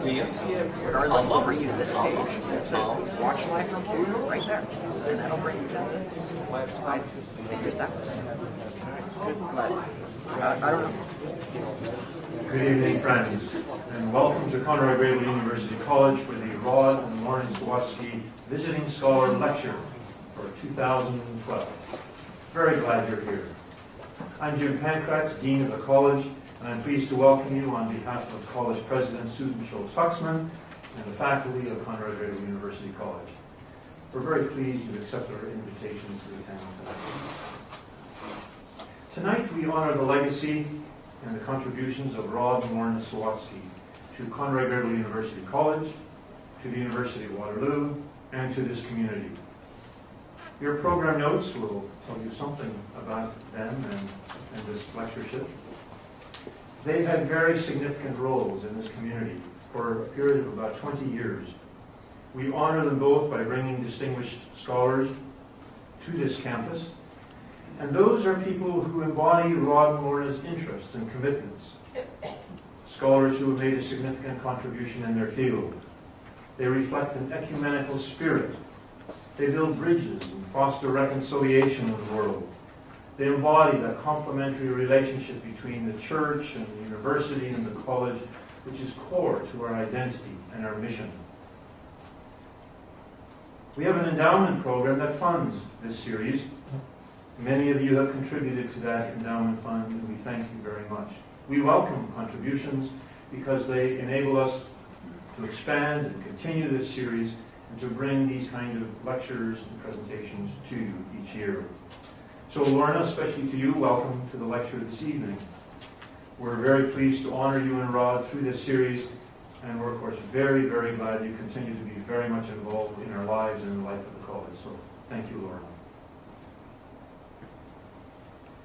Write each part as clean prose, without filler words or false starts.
Regardless, I'll bring you to this stage. I'll watch live from here, right there. And that'll bring you down to this. I figured that was good, but I don't know. Good evening, friends, and welcome to Conrad Grebel University College for the Rod and Lauren Sawatsky Visiting Scholar Lecture for 2012. Very glad you're here. I'm Jim Pankratz, Dean of the College, and I'm pleased to welcome you on behalf of College President Susan Schultz-Huxman and the faculty of Conrad Grebel University College. We're very pleased you accepted our invitation to attend tonight. Tonight we honor the legacy and the contributions of Rod and Lauren Sawatsky to Conrad Grebel University College, to the University of Waterloo, and to this community. Your program notes will tell you something about them and this lectureship. They've had very significant roles in this community for a period of about 20 years. We honor them both by bringing distinguished scholars to this campus. And those are people who embody Rod and Lorna's interests and commitments. Scholars who have made a significant contribution in their field. They reflect an ecumenical spirit. They build bridges and foster reconciliation in the world. They embody that complementary relationship between the church and the university and the college, which is core to our identity and our mission. We have an endowment program that funds this series. Many of you have contributed to that endowment fund, and we thank you very much. We welcome contributions because they enable us to expand and continue this series and to bring these kind of lectures and presentations to you each year. So Lorna, especially to you, welcome to the lecture this evening. We're very pleased to honor you and Rod through this series, and we're of course very, very glad you continue to be very much involved in our lives and in the life of the college. So thank you, Lorna.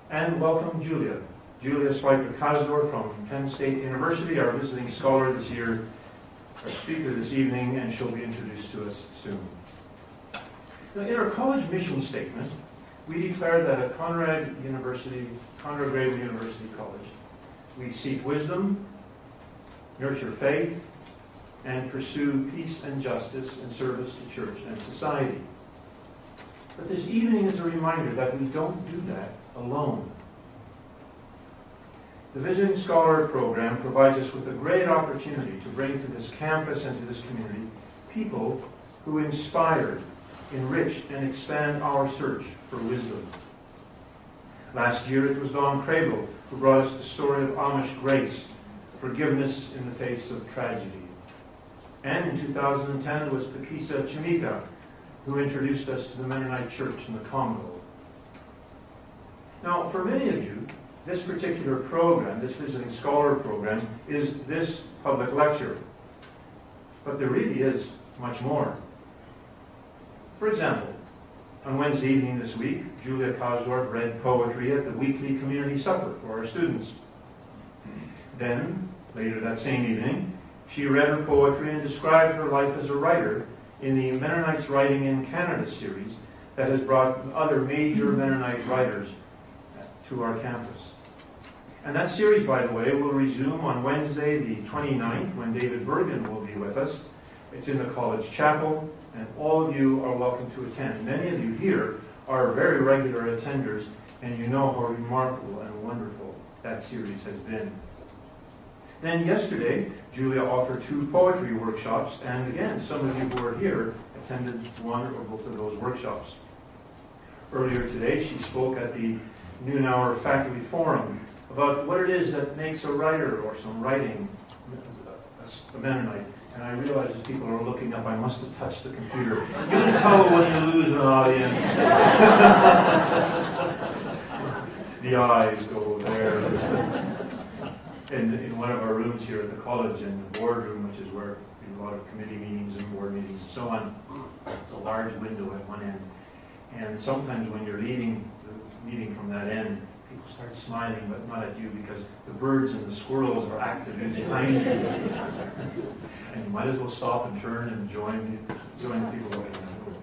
And welcome Julia. Julia Spicher Kasdorf from Penn State University, our visiting scholar this year, our speaker this evening, and she'll be introduced to us soon. Now, in our college mission statement, we declare that at Conrad Grebel University College, we seek wisdom, nurture faith, and pursue peace and justice in service to church and society. But this evening is a reminder that we don't do that alone. The Visiting Scholar Program provides us with a great opportunity to bring to this campus and to this community people who inspire, enrich, and expand our search for wisdom. Last year it was Grebel who brought us the story of Amish grace, forgiveness in the face of tragedy. And in 2010 it was Pakisa Chimika who introduced us to the Mennonite Church in the Congo. Now, for many of you, this particular program, this Visiting Scholar Program, is this public lecture. But there really is much more. For example, on Wednesday evening this week, Julia Kasdorf read poetry at the weekly community supper for our students. Then, later that same evening, she read her poetry and described her life as a writer in the Mennonites Writing in Canada series that has brought other major Mennonite writers to our campus. And that series, by the way, will resume on Wednesday the 29th when David Bergen will be with us. It's in the college chapel, and all of you are welcome to attend. Many of you here are very regular attenders, and you know how remarkable and wonderful that series has been. Then yesterday, Julia offered 2 poetry workshops, and again, some of you who are here attended one or both of those workshops. Earlier today, she spoke at the noon hour faculty forum about what it is that makes a writer or some writing a Mennonite. And I realize as people are looking up, I must have touched the computer. You can tell when you lose an audience. The eyes go there. In one of our rooms here at the college, in the boardroom, which is where we do a lot of committee meetings and board meetings and so on, it's a large window at one end. And sometimes when you're leaving the meeting from that end, people start smiling, but not at you, because the birds and the squirrels are active in behind you. And you might as well stop and turn and join the people looking at you.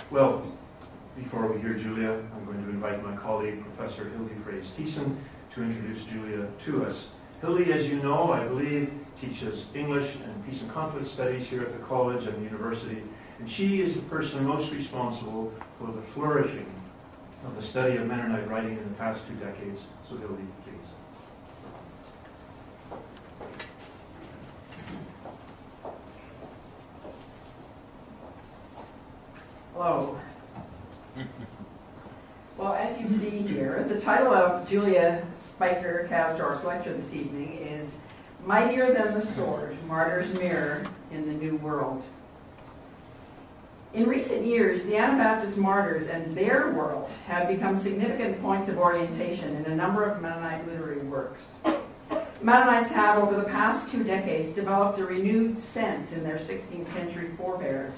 Well, before we hear Julia, I'm going to invite my colleague, Professor Hildy Fraze-Thiessen, to introduce Julia to us. Hildy, as you know, I believe, teaches English and Peace and Conflict Studies here at the college and the university, and she is the person most responsible for the flourishing of the study of Mennonite writing in the past 2 decades. So Hildy, please. Hello. Well, as you see here, the title of Julia Spicher Kasdorf's lecture this evening is Mightier Than the Sword, Martyr's Mirror in the New World. In recent years, the Anabaptist martyrs and their world have become significant points of orientation in a number of Mennonite literary works. Mennonites have, over the past 2 decades, developed a renewed sense in their 16th century forebears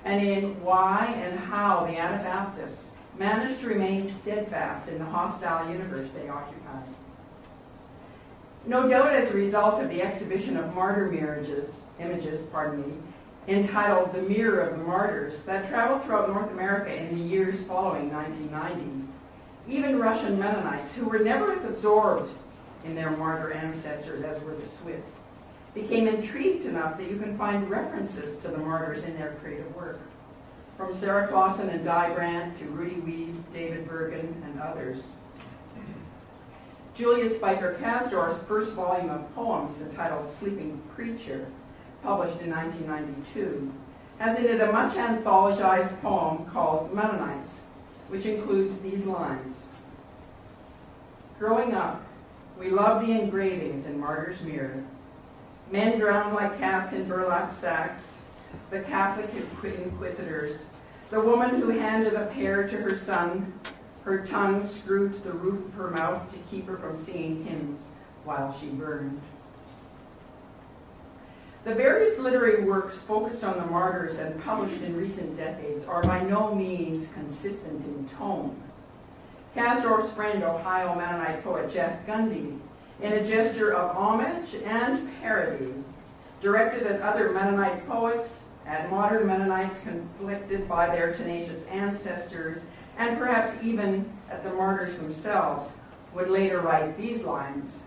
and in why and how the Anabaptists managed to remain steadfast in the hostile universe they occupied. No doubt as a result of the exhibition of martyr images, entitled The Mirror of the Martyrs, that traveled throughout North America in the years following 1990, even Russian Mennonites, who were never as absorbed in their martyr ancestors as were the Swiss, became intrigued enough that you can find references to the martyrs in their creative work. From Sarah Clausen and Di Brandt to Rudy Weed, David Bergen, and others. Julia Spicher Kasdorf's first volume of poems, entitled Sleeping Preacher, published in 1992, has in it a much anthologized poem called Mennonites, which includes these lines. Growing up, we loved the engravings in Martyr's Mirror. Men drowned like cats in burlap sacks, the Catholic inquisitors, the woman who handed a pear to her son, her tongue screwed to the roof of her mouth to keep her from singing hymns while she burned. The various literary works focused on the martyrs and published in recent decades are by no means consistent in tone. Kasdorf's friend, Ohio Mennonite poet Jeff Gundy, in a gesture of homage and parody, directed at other Mennonite poets, at modern Mennonites conflicted by their tenacious ancestors, and perhaps even at the martyrs themselves, would later write these lines.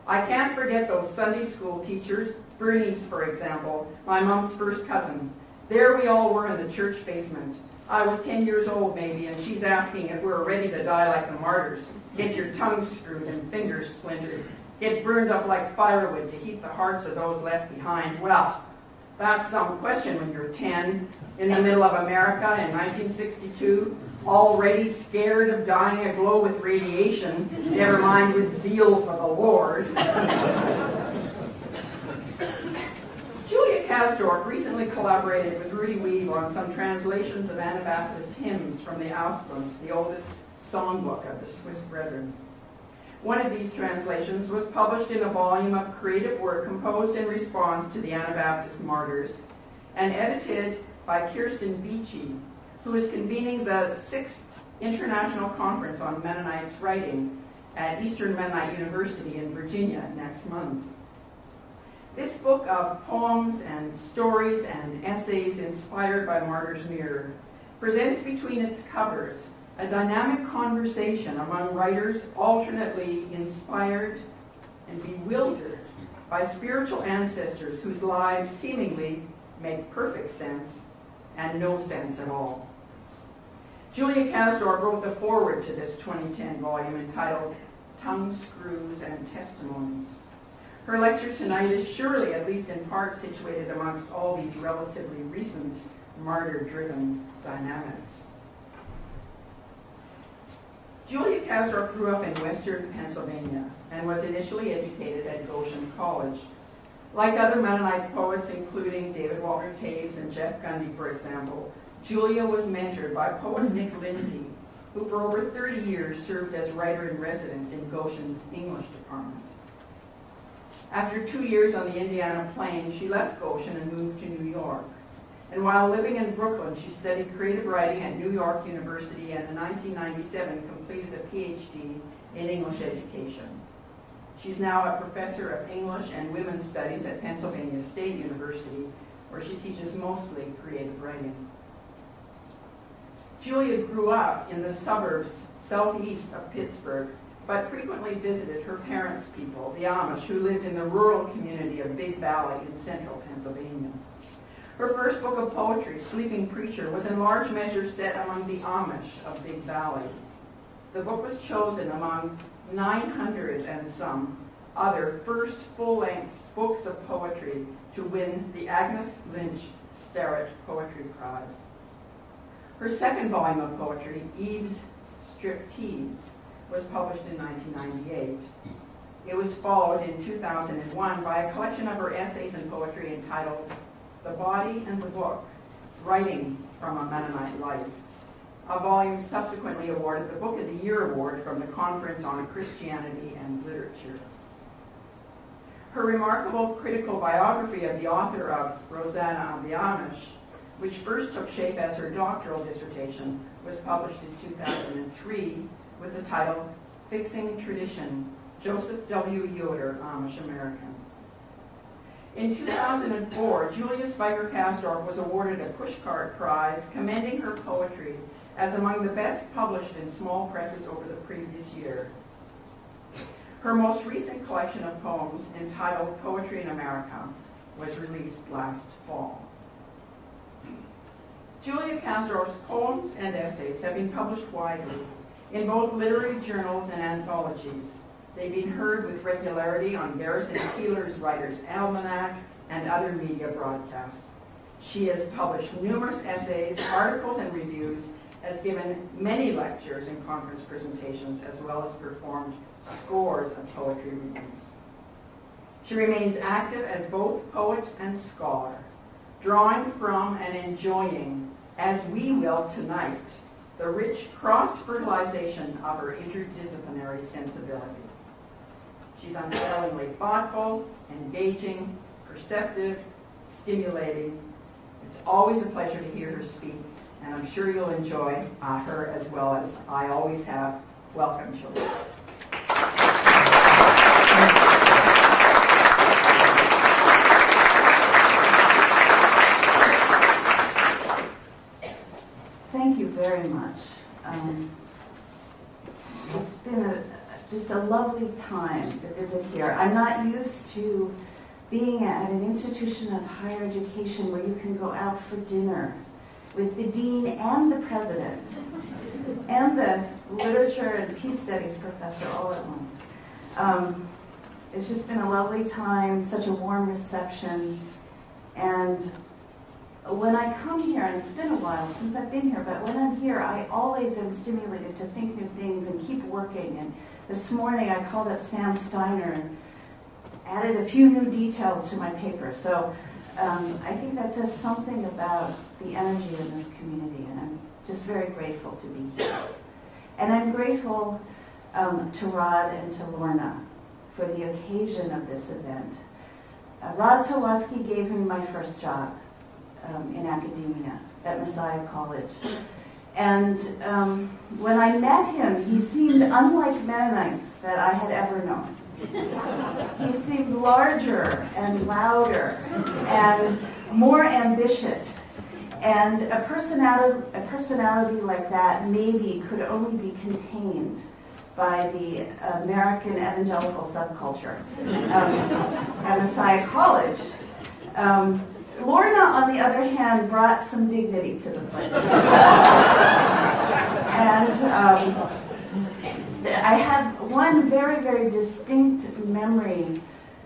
I can't forget those Sunday school teachers, Bernice, for example, my mom's first cousin. There we all were in the church basement. I was 10 years old maybe, and she's asking if we're ready to die like the martyrs. Get your tongue screwed and fingers splintered. Get burned up like firewood to heat the hearts of those left behind. Well, that's some question when you're 10, in the middle of America in 1962, already scared of dying aglow with radiation, never mind with zeal for the Lord. Julia Kasdorf recently collaborated with Rudy Weed on some translations of Anabaptist hymns from the Ausbund, the oldest songbook of the Swiss Brethren. One of these translations was published in a volume of creative work composed in response to the Anabaptist martyrs and edited by Kirsten Beachy, who is convening the 6th International Conference on Mennonites Writing at Eastern Mennonite University in Virginia next month. This book of poems and stories and essays inspired by Martyr's Mirror presents between its covers a dynamic conversation among writers alternately inspired and bewildered by spiritual ancestors whose lives seemingly make perfect sense and no sense at all. Julia Kasdorf wrote the foreword to this 2010 volume entitled Tongue Screws and Testimonies. Her lecture tonight is surely, at least in part, situated amongst all these relatively recent martyr-driven dynamics. Julia Kasdorf grew up in western Pennsylvania and was initially educated at Goshen College. Like other Mennonite poets, including David Walter Taves and Jeff Gundy, for example, Julia was mentored by poet Nick Lindsay, who for over 30 years served as writer-in-residence in Goshen's English department. After 2 years on the Indiana Plain, she left Goshen and moved to New York. And while living in Brooklyn, she studied creative writing at New York University and in 1997 completed a PhD in English education. She's now a professor of English and women's studies at Pennsylvania State University, where she teaches mostly creative writing. Julia grew up in the suburbs southeast of Pittsburgh, but frequently visited her parents' people, the Amish, who lived in the rural community of Big Valley in central Pennsylvania. Her first book of poetry, Sleeping Preacher, was in large measure set among the Amish of Big Valley. The book was chosen among 900 and some other first full-length books of poetry to win the Agnes Lynch Starrett Poetry Prize. Her second volume of poetry, Eve's Striptease, was published in 1998. It was followed in 2001 by a collection of her essays and poetry entitled The Body and the Book, Writing from a Mennonite Life. A volume subsequently awarded the Book of the Year Award from the Conference on Christianity and Literature. Her remarkable critical biography of the author of Rosanna of the Amish, which first took shape as her doctoral dissertation, was published in 2003 with the title Fixing Tradition, Joseph W. Yoder, Amish American. In 2004, Julia Spicher Kasdorf was awarded a Pushcart Prize, commending her poetry as among the best published in small presses over the previous year. Her most recent collection of poems, entitled Poetry in America, was released last fall. Julia Kasdorf's poems and essays have been published widely in both literary journals and anthologies. They've been heard with regularity on Garrison Keillor's Writer's Almanac and other media broadcasts. She has published numerous essays, articles, and reviews, has given many lectures and conference presentations, as well as performed scores of poetry readings. She remains active as both poet and scholar, drawing from and enjoying, as we will tonight, the rich cross-fertilization of her interdisciplinary sensibility. She's unfailingly thoughtful, engaging, perceptive, stimulating. It's always a pleasure to hear her speak, and I'm sure you'll enjoy her as well as I always have. Welcome, Julia. Thank you very much. It's been just a lovely time to visit here. I'm not used to being at an institution of higher education where you can go out for dinner with the dean and the president and the literature and peace studies professor all at once. It's just been a lovely time, such a warm reception, and when I come here, and it's been a while since I've been here, but when I'm here, I always am stimulated to think new things and keep working. And this morning I called up Sam Steiner and added a few new details to my paper. So I think that says something about the energy in this community, and I'm just very grateful to be here. And I'm grateful to Rod and to Lorna for the occasion of this event. Rod Sawatsky gave me my first job in academia at Messiah College. And when I met him, he seemed unlike Mennonites that I had ever known. He seemed larger and louder and more ambitious. And a personality like that maybe could only be contained by the American evangelical subculture at Messiah College. Lorna, on the other hand, brought some dignity to the place. And I have one very, very distinct memory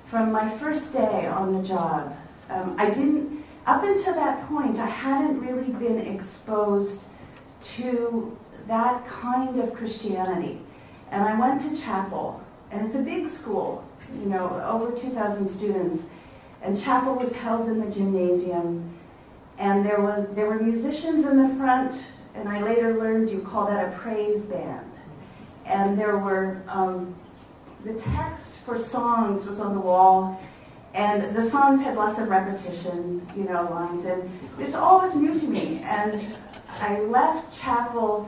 from my first day on the job. Up until that point, I hadn't really been exposed to that kind of Christianity. And I went to chapel, and it's a big school, over 2,000 students. And chapel was held in the gymnasium, and there were musicians in the front, and I later learned you call that a praise band. And there were, the text for songs was on the wall, and the songs had lots of repetition, lines, and this all was new to me. And I left chapel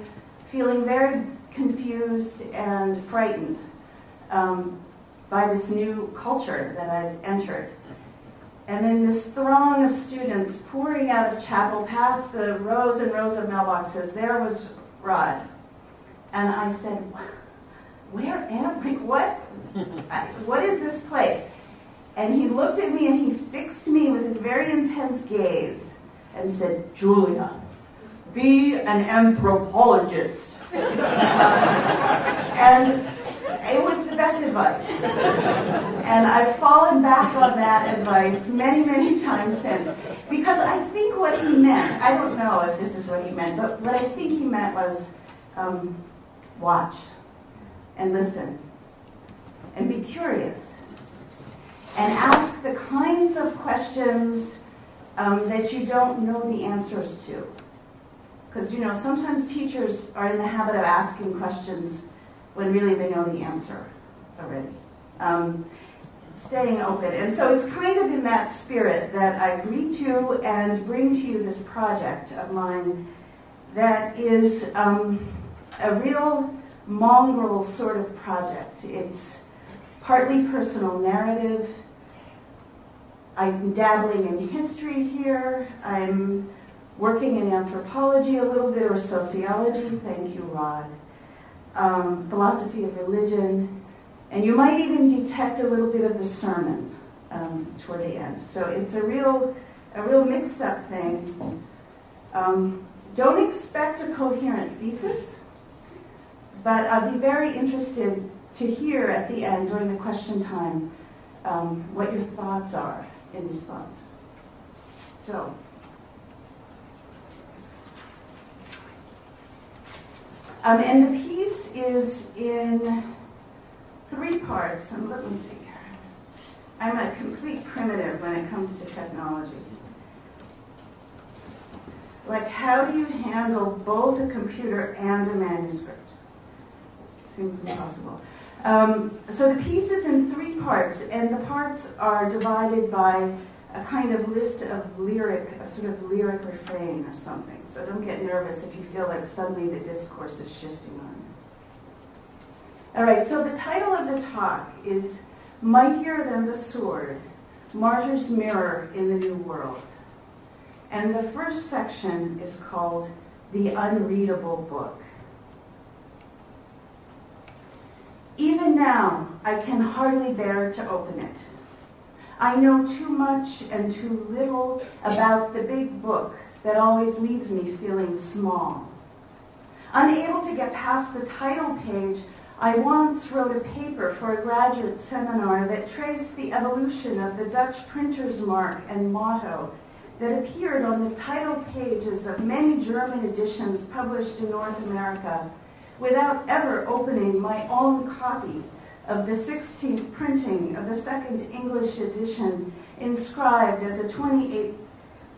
feeling very confused and frightened by this new culture that I'd entered. And then this throng of students pouring out of chapel past the rows and rows of mailboxes, there was Rod. And I said, where am I? What is this place? And he looked at me and he fixed me with his very intense gaze and said, Julia, be an anthropologist. And it was the best advice. And I've fallen back on that advice many, many times since. Because I think what he meant, I don't know if this is what he meant, but what I think he meant was watch and listen and be curious and ask the kinds of questions that you don't know the answers to. Because, you know, sometimes teachers are in the habit of asking questions when really they know the answer already. Staying open. And so it's kind of in that spirit that I agree to and bring to you this project of mine that is a real mongrel sort of project. It's partly personal narrative. I'm dabbling in history here. I'm working in anthropology a little bit, or sociology. Thank you, Rod. Philosophy of religion. And you might even detect a little bit of the sermon toward the end. So it's a real mixed up thing. Don't expect a coherent thesis, but I'd be very interested to hear at the end during the question time what your thoughts are in response. So, and the piece is in 3 parts. And let me see here. I'm a complete primitive when it comes to technology. Like, how do you handle both a computer and a manuscript? Seems impossible. So the piece is in 3 parts, and the parts are divided by a kind of list of a sort of lyric refrain or something. So don't get nervous if you feel like suddenly the discourse is shifting on you. All right, so the title of the talk is Mightier Than the Sword, Martyr's Mirror in the New World. And the first section is called The Unreadable Book. Even now, I can hardly bear to open it. I know too much and too little about the big book that always leaves me feeling small. Unable to get past the title page, I once wrote a paper for a graduate seminar that traced the evolution of the Dutch printer's mark and motto that appeared on the title pages of many German editions published in North America without ever opening my own copy of the 16th printing of the second English edition, inscribed as a 28th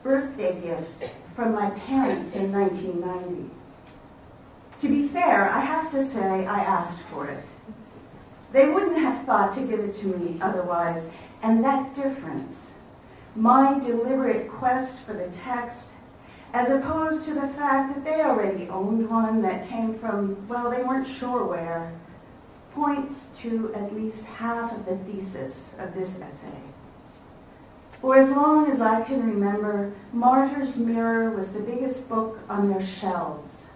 birthday gift from my parents in 1990. To be fair, I have to say I asked for it. They wouldn't have thought to give it to me otherwise, and that difference, my deliberate quest for the text, as opposed to the fact that they already owned one that came from, well, they weren't sure where, points to at least half of the thesis of this essay. For as long as I can remember, Martyr's Mirror was the biggest book on their shelves,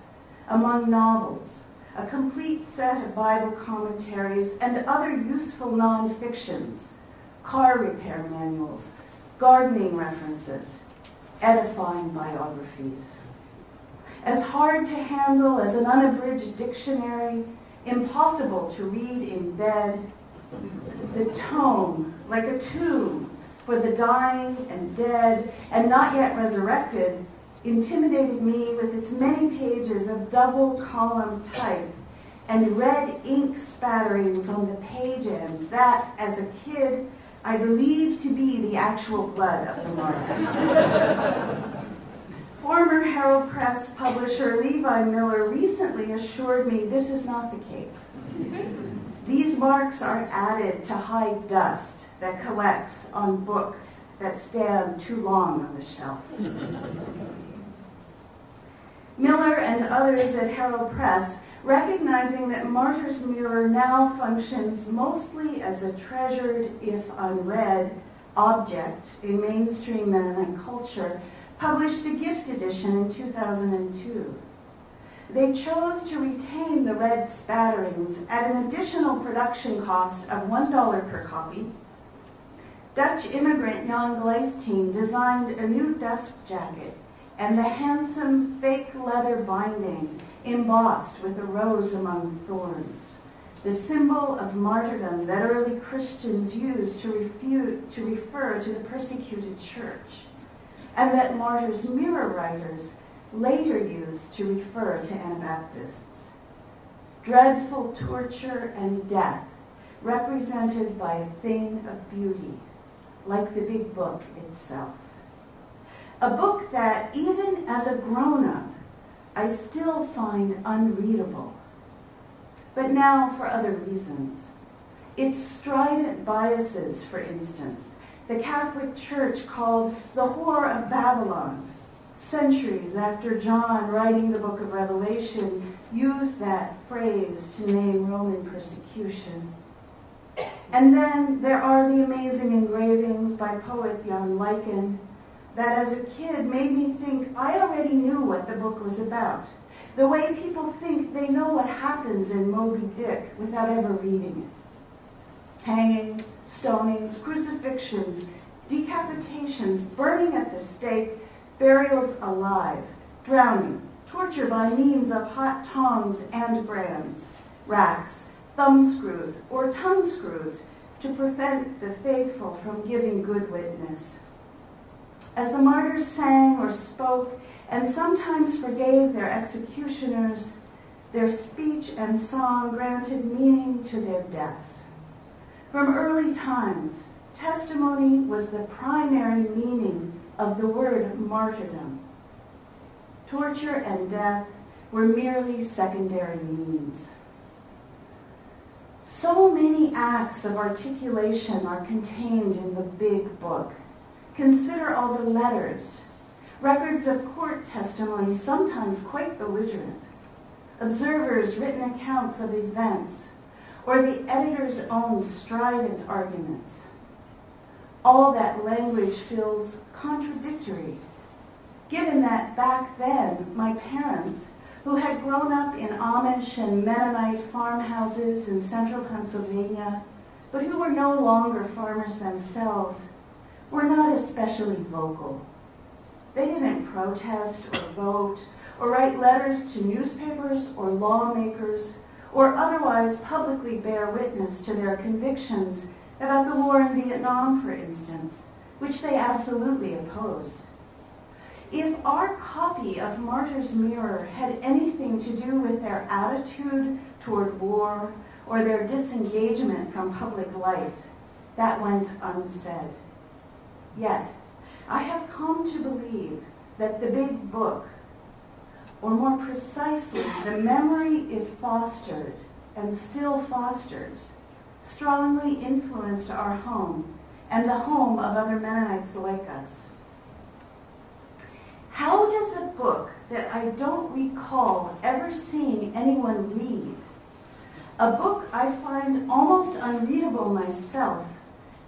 among novels, a complete set of Bible commentaries, and other useful non-fictions, car repair manuals, gardening references, edifying biographies. As hard to handle as an unabridged dictionary, impossible to read in bed, the tome, like a tomb for the dying and dead and not yet resurrected, intimidated me with its many pages of double-column type and red ink spatterings on the page ends that, as a kid, I believed to be the actual blood of the martyrs. Former Herald Press publisher Levi Miller recently assured me this is not the case. These marks are added to hide dust that collects on books that stand too long on the shelf. Miller and others at Herald Press, recognizing that Martyr's Mirror now functions mostly as a treasured, if unread, object in mainstream Mennonite culture, published a gift edition in 2002. they chose to retain the red spatterings at an additional production cost of $1 per copy. Dutch immigrant Jan Gleistien designed a new dust jacket and the handsome fake leather binding embossed with a rose among thorns, the symbol of martyrdom that early Christians used to refer to the persecuted church, and that martyrs' mirror writers later used to refer to Anabaptists. Dreadful torture and death represented by a thing of beauty, like the big book itself. A book that, even as a grown-up, I still find unreadable. But now for other reasons. Its strident biases, for instance, the Catholic Church called the Whore of Babylon, centuries after John, writing the book of Revelation, used that phrase to name Roman persecution. And then there are the amazing engravings by poet Jan Lyken that as a kid made me think I already knew what the book was about, the way people think they know what happens in Moby Dick without ever reading it. Hangings, stonings, crucifixions, decapitations, burning at the stake, burials alive, drowning, torture by means of hot tongs and brands, racks, thumb screws, or tongue screws to prevent the faithful from giving good witness. As the martyrs sang or spoke and sometimes forgave their executioners, their speech and song granted meaning to their deaths. From early times, testimony was the primary meaning of the word martyrdom. Torture and death were merely secondary means. So many acts of articulation are contained in the big book. Consider all the letters, records of court testimony, sometimes quite belligerent, observers' written accounts of events, or the editor's own strident arguments. All that language feels contradictory, given that back then my parents, who had grown up in Amish and Mennonite farmhouses in central Pennsylvania, but who were no longer farmers themselves, were not especially vocal. They didn't protest or vote or write letters to newspapers or lawmakers or otherwise publicly bear witness to their convictions about the war in Vietnam, for instance, which they absolutely opposed. If our copy of Martyr's Mirror had anything to do with their attitude toward war or their disengagement from public life, that went unsaid. Yet, I have come to believe that the big book, or more precisely, the memory it fostered and still fosters, strongly influenced our home and the home of other Mennonites like us. How does a book that I don't recall ever seeing anyone read, a book I find almost unreadable myself,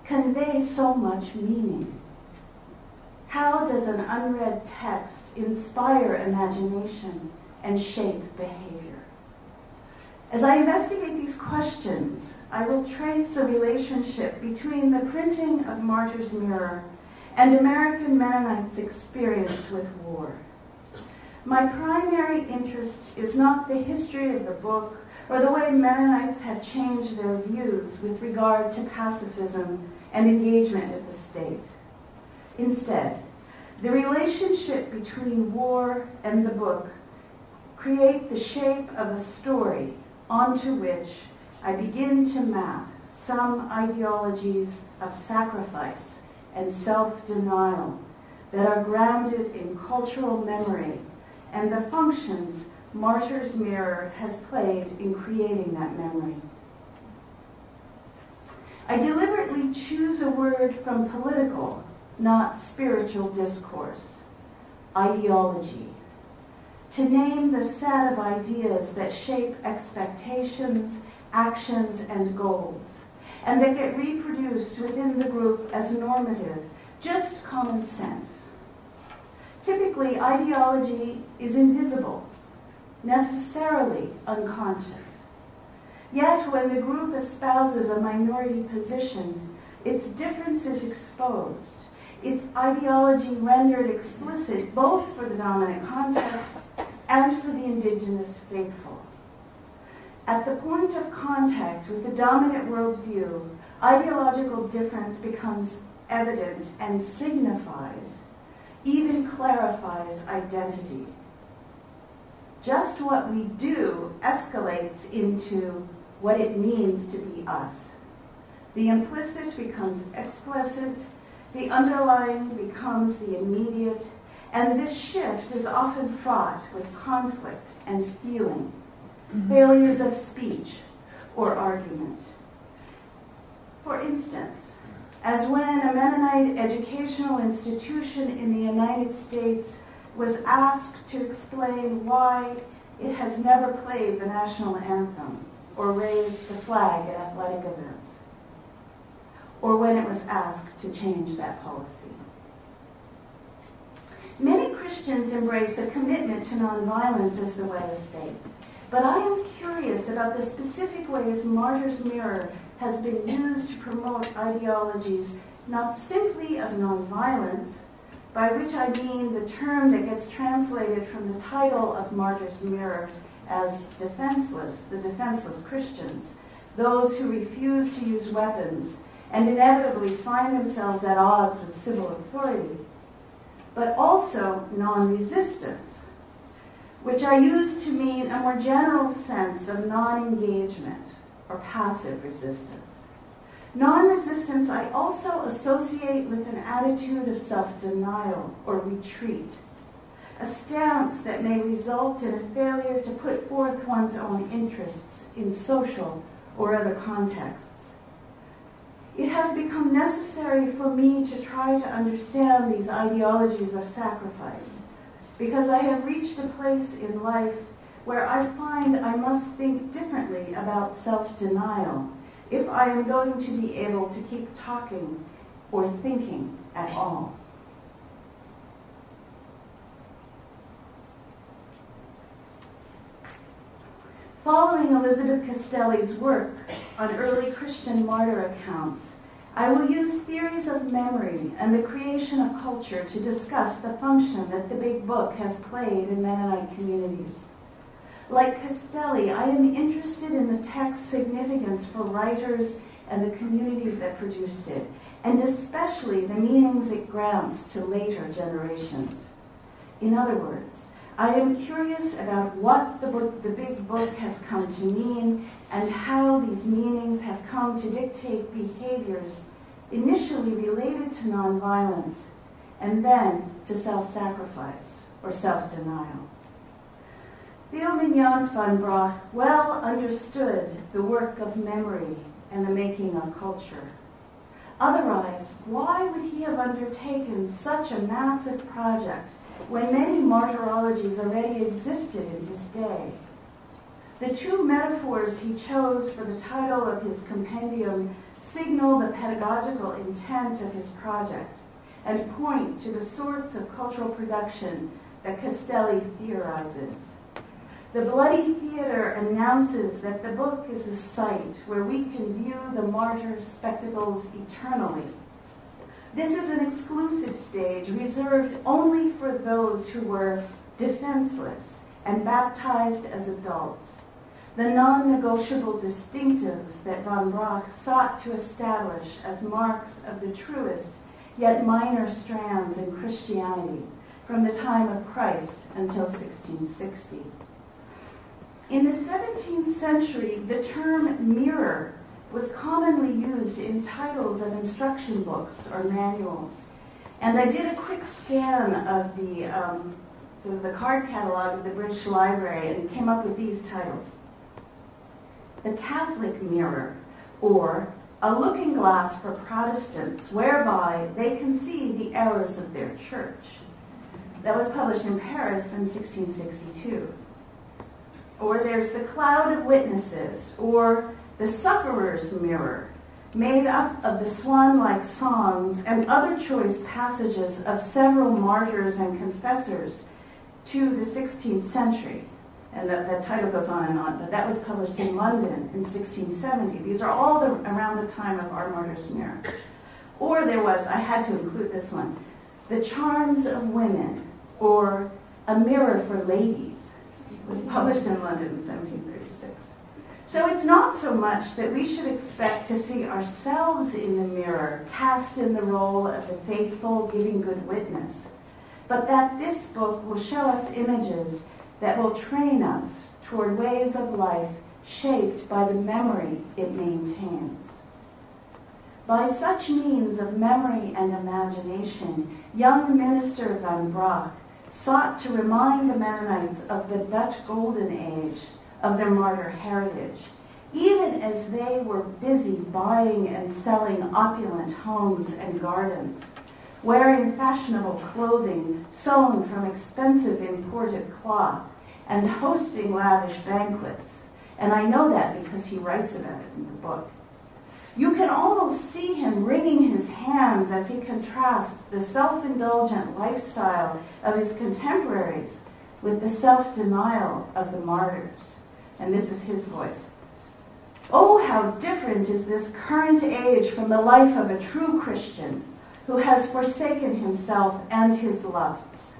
convey so much meaning? How does an unread text inspire imagination and shape behavior? As I investigate these questions, I will trace a relationship between the printing of Martyr's Mirror and American Mennonites' experience with war. My primary interest is not the history of the book or the way Mennonites have changed their views with regard to pacifism and engagement with the state. Instead, the relationship between war and the book create the shape of a story onto which I begin to map some ideologies of sacrifice and self-denial that are grounded in cultural memory and the functions Martyr's Mirror has played in creating that memory. I deliberately choose a word from political, not spiritual discourse, ideology, to name the set of ideas that shape expectations, actions, and goals, and that get reproduced within the group as normative, just common sense. Typically, ideology is invisible. necessarily unconscious. Yet when the group espouses a minority position, its difference is exposed, its ideology rendered explicit both for the dominant context and for the indigenous faithful. At the point of contact with the dominant worldview, ideological difference becomes evident and signifies, even clarifies identity. Just what we do escalates into what it means to be us. The implicit becomes explicit, the underlying becomes the immediate, and this shift is often fraught with conflict and feeling, failures of speech or argument. For instance, as when a Mennonite educational institution in the United States was asked to explain why it has never played the national anthem or raised the flag at athletic events, or when it was asked to change that policy. Many Christians embrace a commitment to nonviolence as the way of faith, but I am curious about the specific ways Martyr's Mirror has been used to promote ideologies not simply of nonviolence, by which I mean the term that gets translated from the title of Martyr's Mirror as defenseless, the defenseless Christians, those who refuse to use weapons and inevitably find themselves at odds with civil authority, but also non-resistance, which I use to mean a more general sense of non-engagement or passive resistance. Non-resistance I also associate with an attitude of self-denial or retreat, a stance that may result in a failure to put forth one's own interests in social or other contexts. It has become necessary for me to try to understand these ideologies of sacrifice, because I have reached a place in life where I find I must think differently about self-denial if I am going to be able to keep talking or thinking at all. Following Elizabeth Castelli's work on early Christian martyr accounts, I will use theories of memory and the creation of culture to discuss the function that the Big Book has played in Mennonite communities. Like Castelli, I am interested in the text's significance for writers and the communities that produced it, and especially the meanings it grants to later generations. In other words, I am curious about what the Big Book has come to mean and how these meanings have come to dictate behaviors initially related to nonviolence and then to self-sacrifice or self-denial. Theo Mignons van Braght well understood the work of memory and the making of culture. Otherwise, why would he have undertaken such a massive project when many martyrologies already existed in his day? The two metaphors he chose for the title of his compendium signal the pedagogical intent of his project and point to the sorts of cultural production that Castelli theorizes. The Bloody Theater announces that the book is a site where we can view the martyr's spectacles eternally. This is an exclusive stage reserved only for those who were defenseless and baptized as adults, the non-negotiable distinctives that van Braght sought to establish as marks of the truest yet minor strands in Christianity from the time of Christ until 1660. In the 17th century, the term mirror was commonly used in titles of instruction books or manuals. And I did a quick scan of the sort of the card catalog of the British Library and came up with these titles. The Catholic Mirror, or A Looking Glass for Protestants, whereby they can see the errors of their church. That was published in Paris in 1662. Or there's The Cloud of Witnesses, or The Sufferer's Mirror, made up of the swan-like songs and other choice passages of several martyrs and confessors to the 16th century. And the title goes on and on, but that was published in London in 1670. These are all around the time of Our Martyr's Mirror. Or there was, I had to include this one, The Charms of Women, or A Mirror for Ladies. It was published in London in 1736. So it's not so much that we should expect to see ourselves in the mirror, cast in the role of the faithful, giving good witness, but that this book will show us images that will train us toward ways of life shaped by the memory it maintains. By such means of memory and imagination, young Minister van Braak sought to remind the Mennonites of the Dutch Golden Age, of their martyr heritage, even as they were busy buying and selling opulent homes and gardens, wearing fashionable clothing sewn from expensive imported cloth, and hosting lavish banquets. And I know that because he writes about it in the book. You can almost see him wringing his hands as he contrasts the self-indulgent lifestyle of his contemporaries with the self-denial of the martyrs. And this is his voice. Oh, how different is this current age from the life of a true Christian who has forsaken himself and his lusts.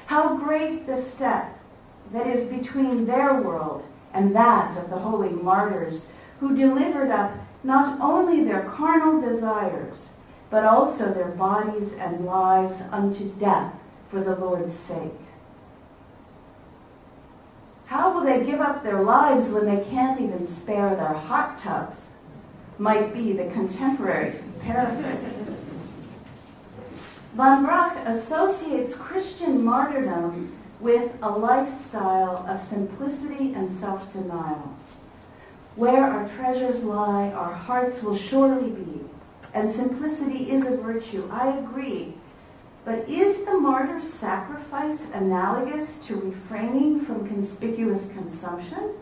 How great the step that is between their world and that of the holy martyrs who delivered up not only their carnal desires, but also their bodies and lives unto death for the Lord's sake. How will they give up their lives when they can't even spare their hot tubs? Might be the contemporary paraphrase. Van Braak associates Christian martyrdom with a lifestyle of simplicity and self-denial. Where our treasures lie, our hearts will surely be, and simplicity is a virtue, I agree. But is the martyr's sacrifice analogous to refraining from conspicuous consumption?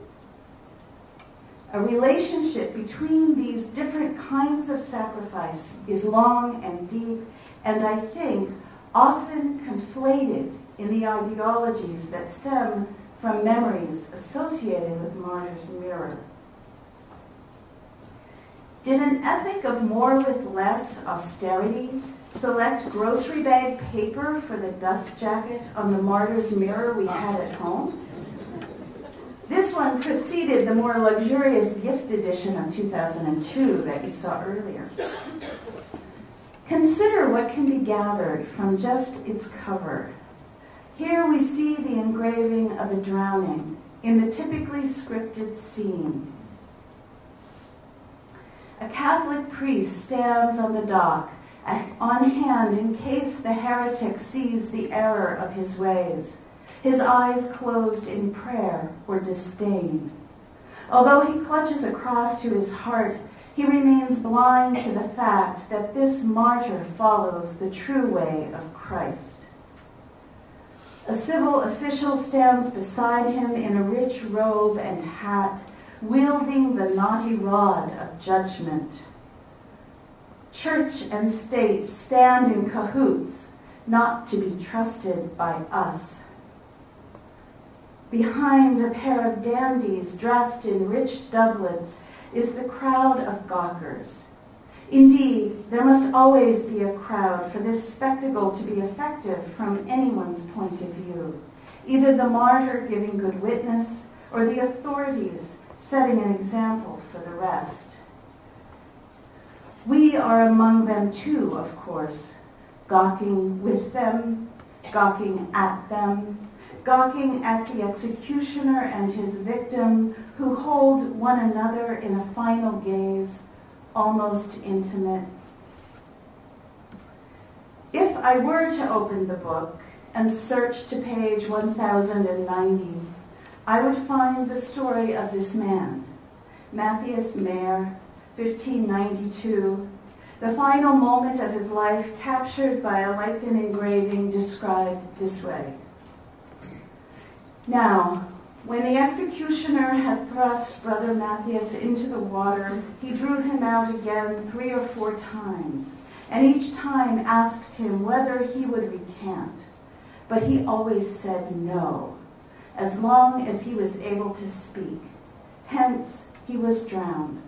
A relationship between these different kinds of sacrifice is long and deep, and I think often conflated in the ideologies that stem from memories associated with Martyr's Mirror. Did an ethic of more with less austerity select grocery bag paper for the dust jacket on the Martyr's Mirror we had at home? This one preceded the more luxurious gift edition of 2002 that you saw earlier. Consider what can be gathered from just its cover. Here we see the engraving of a drowning in the typically scripted scene. A Catholic priest stands on the dock, on hand in case the heretic sees the error of his ways, his eyes closed in prayer or disdain. Although he clutches a cross to his heart, he remains blind to the fact that this martyr follows the true way of Christ. A civil official stands beside him in a rich robe and hat, wielding the knotty rod of judgment. Church and state stand in cahoots, not to be trusted by us. Behind a pair of dandies dressed in rich doublets is the crowd of gawkers. Indeed, there must always be a crowd for this spectacle to be effective from anyone's point of view, either the martyr giving good witness or the authorities setting an example for the rest. We are among them too, of course, gawking with them, gawking at them, gawking at the executioner and his victim who hold one another in a final gaze, almost intimate. If I were to open the book and search to page 1090, I would find the story of this man, Matthias Mayer, 1592, the final moment of his life captured by a lichen engraving described this way. Now, when the executioner had thrust Brother Matthias into the water, he drew him out again 3 or 4 times, and each time asked him whether he would recant. But he always said no, as long as he was able to speak. Hence, he was drowned.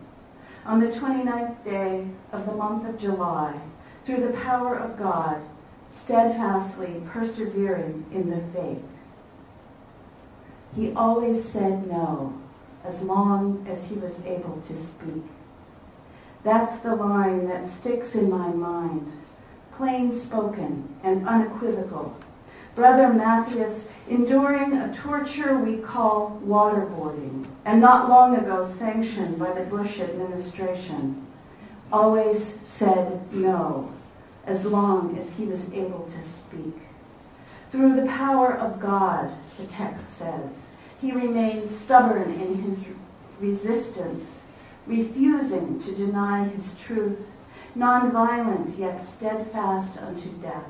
On the 29th day of the month of July, through the power of God, steadfastly persevering in the faith. He always said no, as long as he was able to speak. That's the line that sticks in my mind, plain spoken and unequivocal. Brother Matthias enduring a torture we call waterboarding, and not long ago sanctioned by the Bush administration, always said no, as long as he was able to speak. Through the power of God, the text says, he remained stubborn in his resistance, refusing to deny his truth, nonviolent yet steadfast unto death.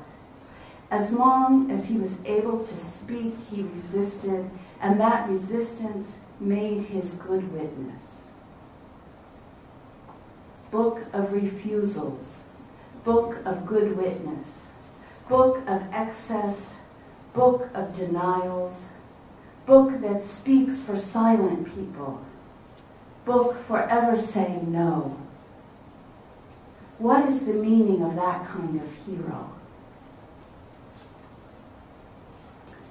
As long as he was able to speak, he resisted, and that resistance made his good witness. Book of refusals, book of good witness, book of excess, book of denials, book that speaks for silent people, book forever saying no. What is the meaning of that kind of hero?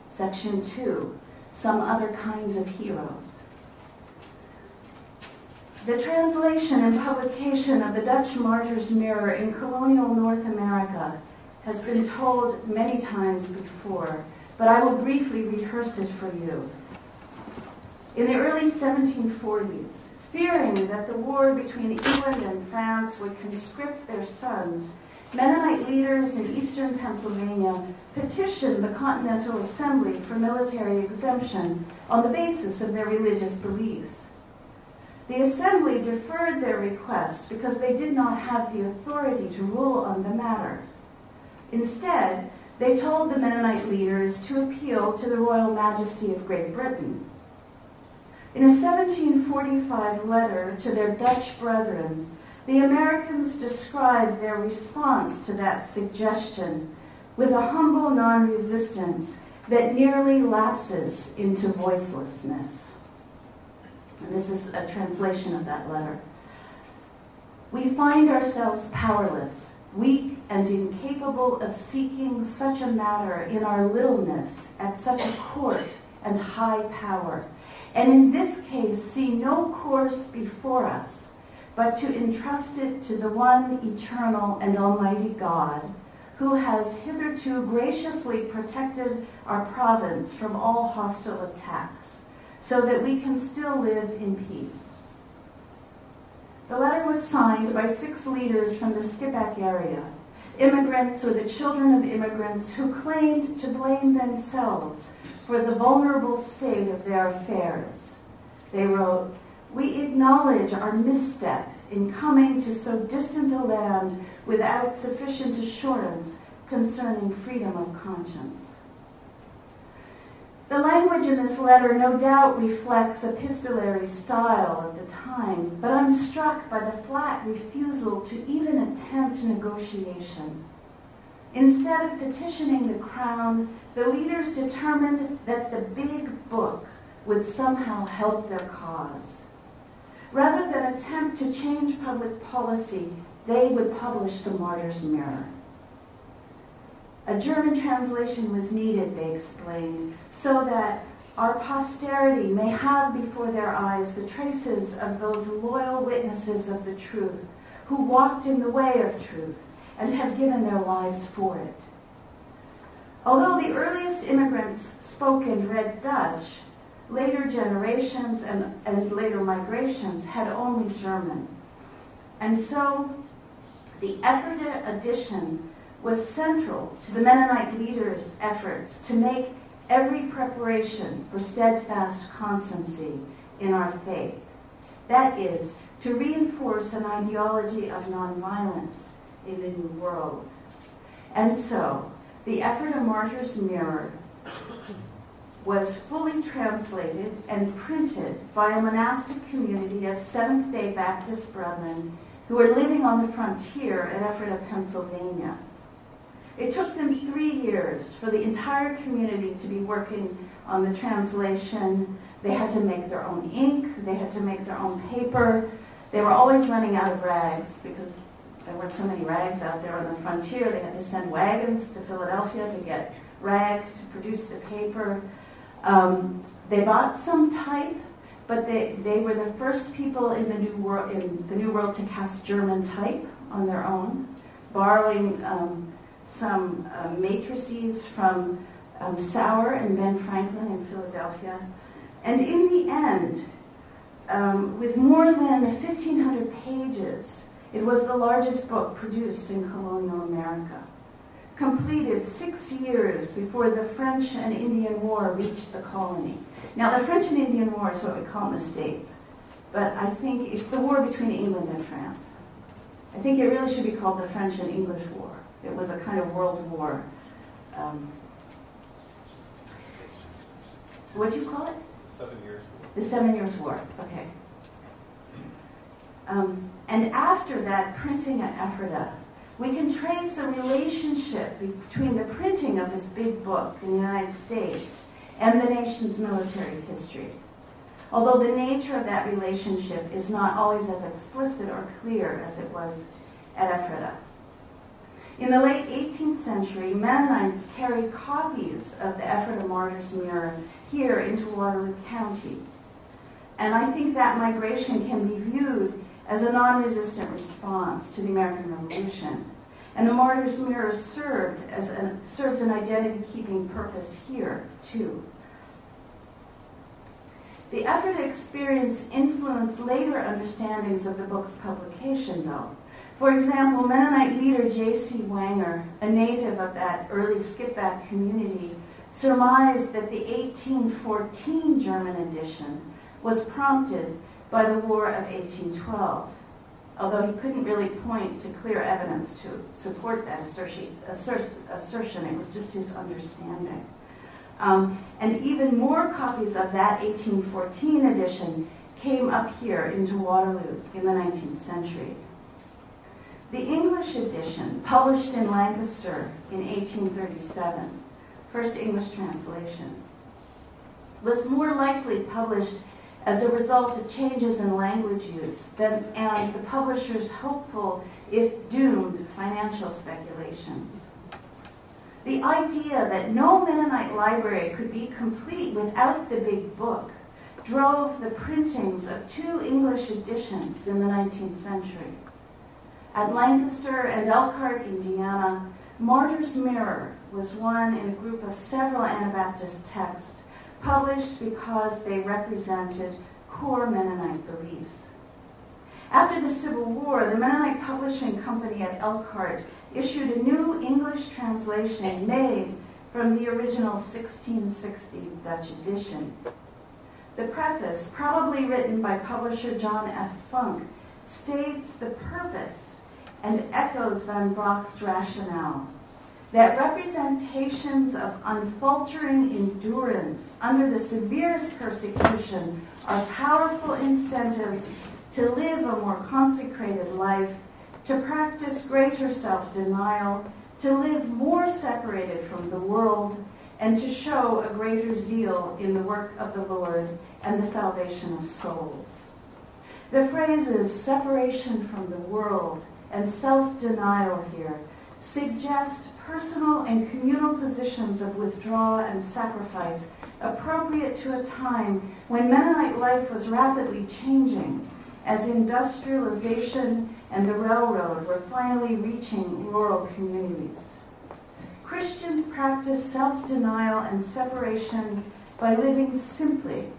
Section 2, some other kinds of heroes. The translation and publication of the Dutch Martyr's Mirror in colonial North America has been told many times before, but I will briefly rehearse it for you. In the early 1740s, fearing that the war between England and France would conscript their sons, Mennonite leaders in eastern Pennsylvania petitioned the Continental Assembly for military exemption on the basis of their religious beliefs. The Assembly deferred their request because they did not have the authority to rule on the matter. Instead, they told the Mennonite leaders to appeal to the Royal Majesty of Great Britain. In a 1745 letter to their Dutch brethren, the Americans described their response to that suggestion with a humble non-resistance that nearly lapses into voicelessness. And this is a translation of that letter. We find ourselves powerless, weak and incapable of seeking such a matter in our littleness at such a court and high power, and in this case see no course before us but to entrust it to the one eternal and almighty God, who has hitherto graciously protected our province from all hostile attacks, so that we can still live in peace. The letter was signed by 6 leaders from the Skippack area, immigrants or the children of immigrants who claimed to blame themselves for the vulnerable state of their affairs. They wrote, "We acknowledge our misstep in coming to so distant a land without sufficient assurance concerning freedom of conscience." The language in this letter no doubt reflects epistolary style of the time, but I'm struck by the flat refusal to even attempt negotiation. Instead of petitioning the crown, the leaders determined that the big book would somehow help their cause. Rather than attempt to change public policy, they would publish the Martyr's Mirror. A German translation was needed, they explained, so that our posterity may have before their eyes the traces of those loyal witnesses of the truth who walked in the way of truth and have given their lives for it. Although the earliest immigrants spoke and read Dutch, later generations and later migrations had only German. And so the Ephrata edition was central to the Mennonite leaders' efforts to make every preparation for steadfast constancy in our faith. That is, to reinforce an ideology of nonviolence in the New World. And so, the Ephrata Martyr's Mirror was fully translated and printed by a monastic community of Seventh-day Baptist brethren who were living on the frontier at Ephrata, Pennsylvania. It took them 3 years for the entire community to be working on the translation. They had to make their own ink. They had to make their own paper. They were always running out of rags because there weren't so many rags out there on the frontier. They had to send wagons to Philadelphia to get rags to produce the paper. They bought some type, but they were the first people in the New World to cast German type on their own, borrowing some matrices from Sauer and Ben Franklin in Philadelphia. And in the end, with more than 1,500 pages, it was the largest book produced in colonial America, completed 6 years before the French and Indian War reached the colony. Now, the French and Indian War is what we call in the States, but I think it's the war between England and France. I think it really should be called the French and English War. It was a kind of world war. What do you call it? 7 years. The 7 Years' War, okay. And after that printing at Ephrata, we can trace a relationship between the printing of this big book in the United States and the nation's military history. Although the nature of that relationship is not always as explicit or clear as it was at Ephrata. In the late 18th century, Mennonites carried copies of the Ephrata Martyr's Mirror here into Waterloo County. And I think that migration can be viewed as a non-resistant response to the American Revolution. And the Martyr's Mirror served an identity-keeping purpose here, too. The Ephrata experience influenced later understandings of the book's publication, though. For example, Mennonite leader J.C. Wanger, a native of that early skipback community, surmised that the 1814 German edition was prompted by the War of 1812, although he couldn't really point to clear evidence to support that assertion. It was just his understanding. And even more copies of that 1814 edition came up here into Waterloo in the 19th century. The English edition, published in Lancaster in 1837, first English translation, was more likely published as a result of changes in language use and the publisher's hopeful, if doomed, financial speculations. The idea that no Mennonite library could be complete without the big book drove the printings of 2 English editions in the 19th century. At Lancaster and Elkhart, Indiana, Martyr's Mirror was one in a group of several Anabaptist texts published because they represented core Mennonite beliefs. After the Civil War, the Mennonite Publishing Company at Elkhart issued a new English translation made from the original 1660 Dutch edition. The preface, probably written by publisher John F. Funk, states the purpose and echoes Van Brock's rationale that representations of unfaltering endurance under the severest persecution are powerful incentives to live a more consecrated life, to practice greater self-denial, to live more separated from the world, and to show a greater zeal in the work of the Lord and the salvation of souls. The phrases separation from the world and self-denial here suggest personal and communal positions of withdrawal and sacrifice appropriate to a time when Mennonite life was rapidly changing as industrialization and the railroad were finally reaching rural communities. Christians practiced self-denial and separation by living simply.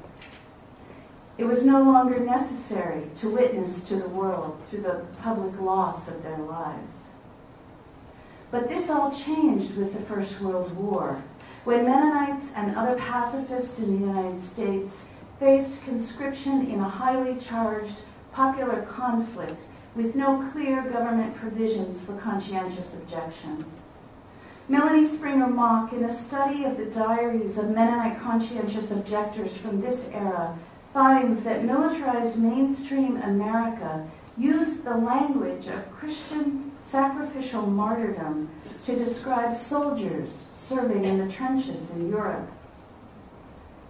It was no longer necessary to witness to the world through the public loss of their lives. But this all changed with the First World War, when Mennonites and other pacifists in the United States faced conscription in a highly charged popular conflict with no clear government provisions for conscientious objection. Melanie Springer Mock, in a study of the diaries of Mennonite conscientious objectors from this era, finds that militarized mainstream America used the language of Christian sacrificial martyrdom to describe soldiers serving in the trenches in Europe.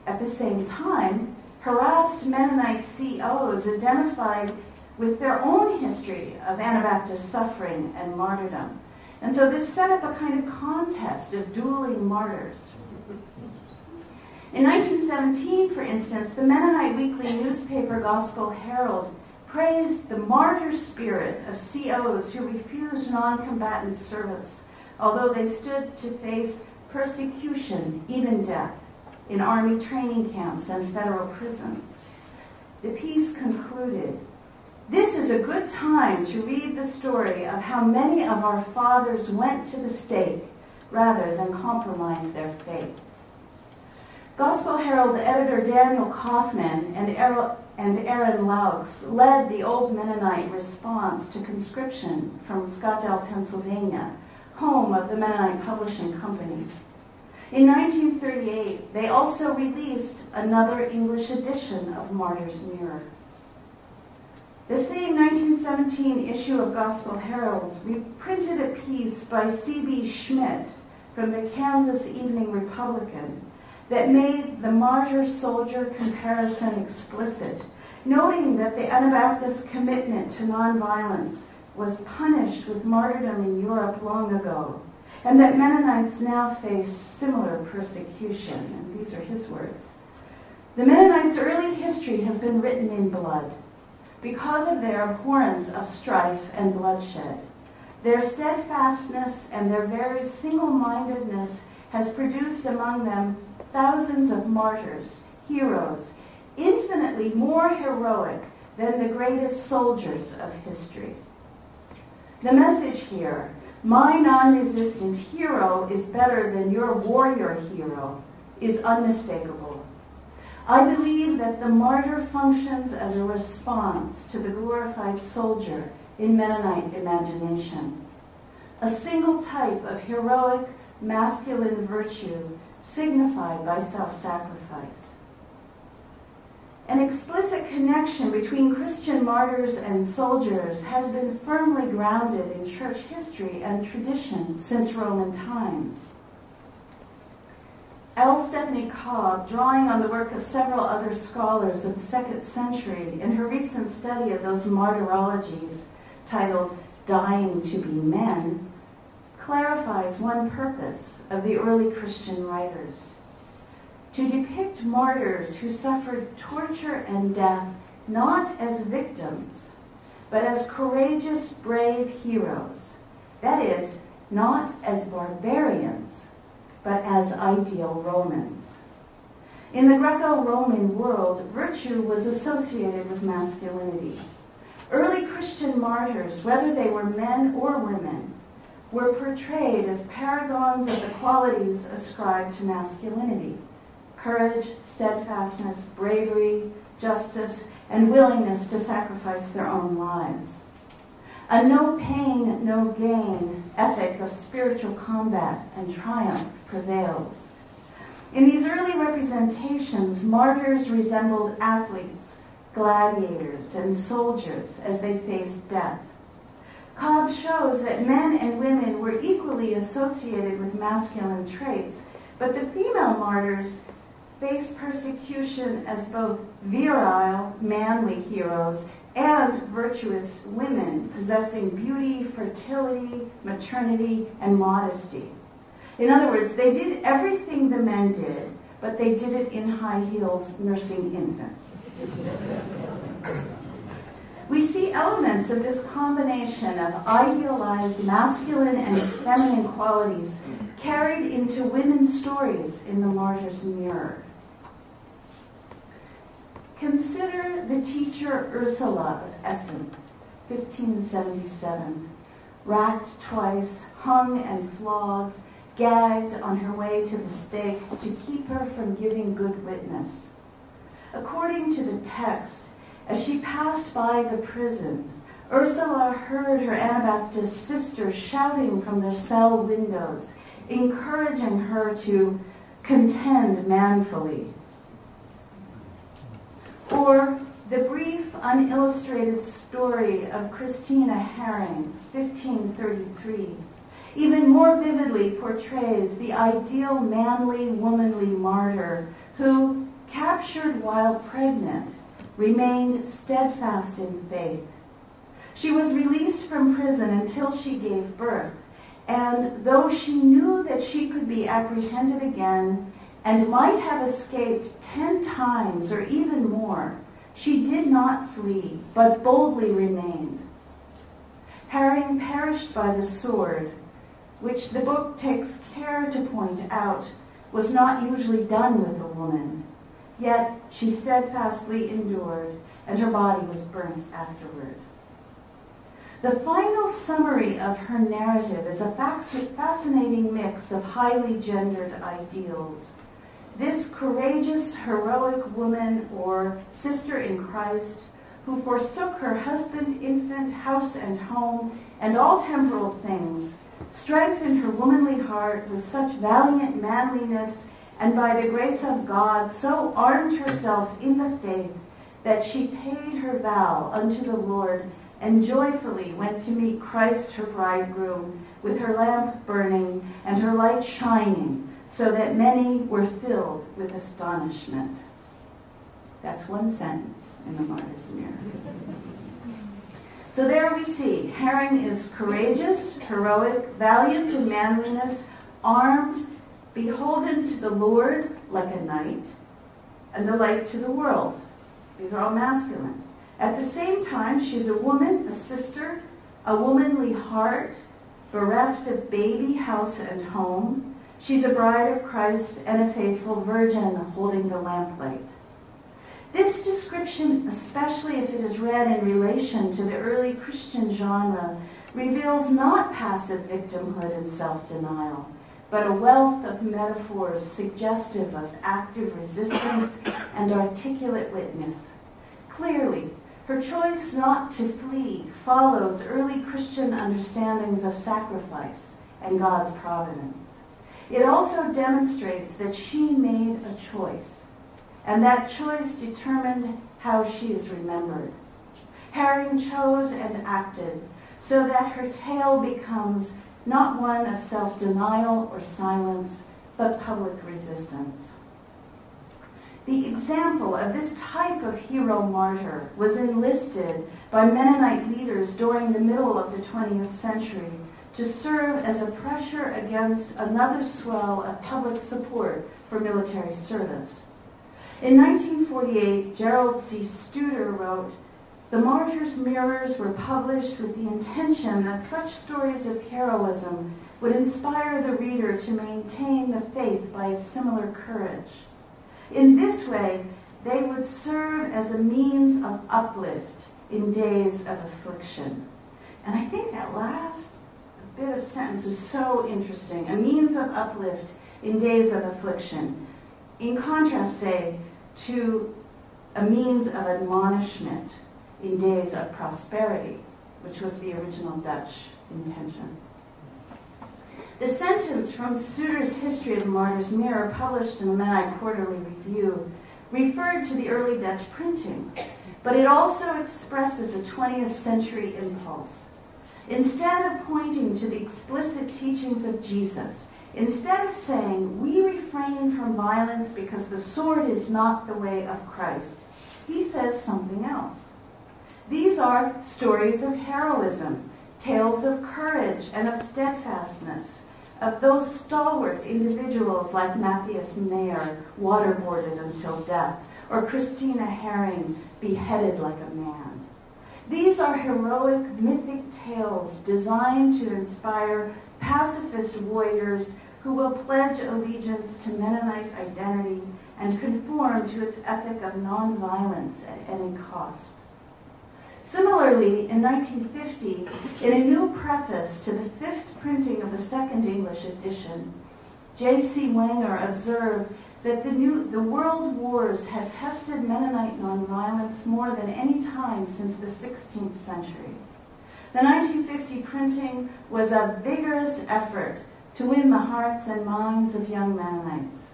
At the same time, harassed Mennonite COs identified with their own history of Anabaptist suffering and martyrdom. And so this set up a kind of contest of dueling martyrs. In 1917, for instance, the Mennonite weekly newspaper Gospel Herald praised the martyr spirit of COs who refused non-combatant service, although they stood to face persecution, even death, in army training camps and federal prisons. The piece concluded, "This is a good time to read the story of how many of our fathers went to the stake rather than compromise their faith." Gospel Herald editor Daniel Kaufman and Aaron Laux led the Old Mennonite response to conscription from Scottsdale, Pennsylvania, home of the Mennonite Publishing Company. In 1938, they also released another English edition of Martyr's Mirror. The same 1917 issue of Gospel Herald reprinted a piece by C.B. Schmidt from the Kansas Evening Republican that made the martyr-soldier comparison explicit, noting that the Anabaptist commitment to nonviolence was punished with martyrdom in Europe long ago, and that Mennonites now faced similar persecution. And these are his words. "The Mennonites' early history has been written in blood because of their abhorrence of strife and bloodshed. Their steadfastness and their very single-mindedness has produced among them thousands of martyrs, heroes, infinitely more heroic than the greatest soldiers of history." The message here, "My non-resistant hero is better than your warrior hero," is unmistakable. I believe that the martyr functions as a response to the glorified soldier in Mennonite imagination, a single type of heroic masculine virtue signified by self-sacrifice. An explicit connection between Christian martyrs and soldiers has been firmly grounded in church history and tradition since Roman times. L. Stephanie Cobb, drawing on the work of several other scholars of the 2nd century in her recent study of those martyrologies titled "Dying to be Men," clarifies one purpose of the early Christian writers: to depict martyrs who suffered torture and death not as victims, but as courageous, brave heroes. That is, not as barbarians, but as ideal Romans. In the Greco-Roman world, virtue was associated with masculinity. Early Christian martyrs, whether they were men or women, were portrayed as paragons of the qualities ascribed to masculinity: courage, steadfastness, bravery, justice, and willingness to sacrifice their own lives. A no pain, no gain ethic of spiritual combat and triumph prevails. In these early representations, martyrs resembled athletes, gladiators, and soldiers as they faced death. Cobb shows that men and women were equally associated with masculine traits, but the female martyrs faced persecution as both virile, manly heroes and virtuous women possessing beauty, fertility, maternity, and modesty. In other words, they did everything the men did, but they did it in high heels nursing infants. We see elements of this combination of idealized masculine and feminine qualities carried into women's stories in the Martyr's Mirror. Consider the teacher Ursula of Essen, 1577, racked twice, hung and flogged, gagged on her way to the stake to keep her from giving good witness. According to the text, as she passed by the prison, Ursula heard her Anabaptist sisters shouting from their cell windows, encouraging her to contend manfully. Or The brief, unillustrated story of Christina Herring, 1533, even more vividly portrays the ideal manly, womanly martyr who, captured while pregnant, remained steadfast in faith. She was released from prison until she gave birth, and though she knew that she could be apprehended again and might have escaped 10 times or even more, she did not flee, but boldly remained. Herring perished by the sword, which the book takes care to point out was not usually done with a woman. Yet she steadfastly endured, and her body was burnt afterward. The final summary of her narrative is a fascinating mix of highly gendered ideals. This courageous, heroic woman, or sister in Christ, who forsook her husband, infant, house, and home, and all temporal things, strengthened her womanly heart with such valiant manliness, and by the grace of God so armed herself in the faith that she paid her vow unto the Lord and joyfully went to meet Christ her bridegroom with her lamp burning and her light shining, so that many were filled with astonishment. That's one sentence in the Martyr's Mirror. So there we see, Herring is courageous, heroic, valiant in manliness, armed, beholden to the Lord like a knight, and a light to the world. These are all masculine. At the same time, she's a woman, a sister, a womanly heart, bereft of baby, house, and home. She's a bride of Christ and a faithful virgin holding the lamplight. This description, especially if it is read in relation to the early Christian genre, reveals not passive victimhood and self-denial, but a wealth of metaphors suggestive of active resistance and articulate witness. Clearly, her choice not to flee follows early Christian understandings of sacrifice and God's providence. It also demonstrates that she made a choice, and that choice determined how she is remembered. Herring chose and acted so that her tale becomes not one of self-denial or silence, but public resistance. The example of this type of hero martyr was enlisted by Mennonite leaders during the middle of the 20th century to serve as a pressure against another swell of public support for military service. In 1948, Gerald C. Studer wrote, "The Martyr's Mirrors were published with the intention that such stories of heroism would inspire the reader to maintain the faith by a similar courage. In this way, they would serve as a means of uplift in days of affliction." And I think that last bit of sentence was so interesting. A means of uplift in days of affliction. In contrast, say, to a means of admonishment in days of prosperity, which was the original Dutch intention. The sentence from Studer's History of the Martyr's Mirror, published in the Mennonite Quarterly Review, referred to the early Dutch printings, but it also expresses a 20th century impulse. Instead of pointing to the explicit teachings of Jesus, instead of saying, we refrain from violence because the sword is not the way of Christ, he says something else. These are stories of heroism, tales of courage and of steadfastness, of those stalwart individuals like Matthias Mayer, waterboarded until death, or Christina Herring, beheaded like a man. These are heroic, mythic tales designed to inspire pacifist warriors who will pledge allegiance to Mennonite identity and conform to its ethic of nonviolence at any cost. Similarly, in 1950, in a new preface to the 5th printing of the Second English edition, J.C. Wenger observed that the world wars had tested Mennonite nonviolence more than any time since the 16th century. The 1950 printing was a vigorous effort to win the hearts and minds of young Mennonites.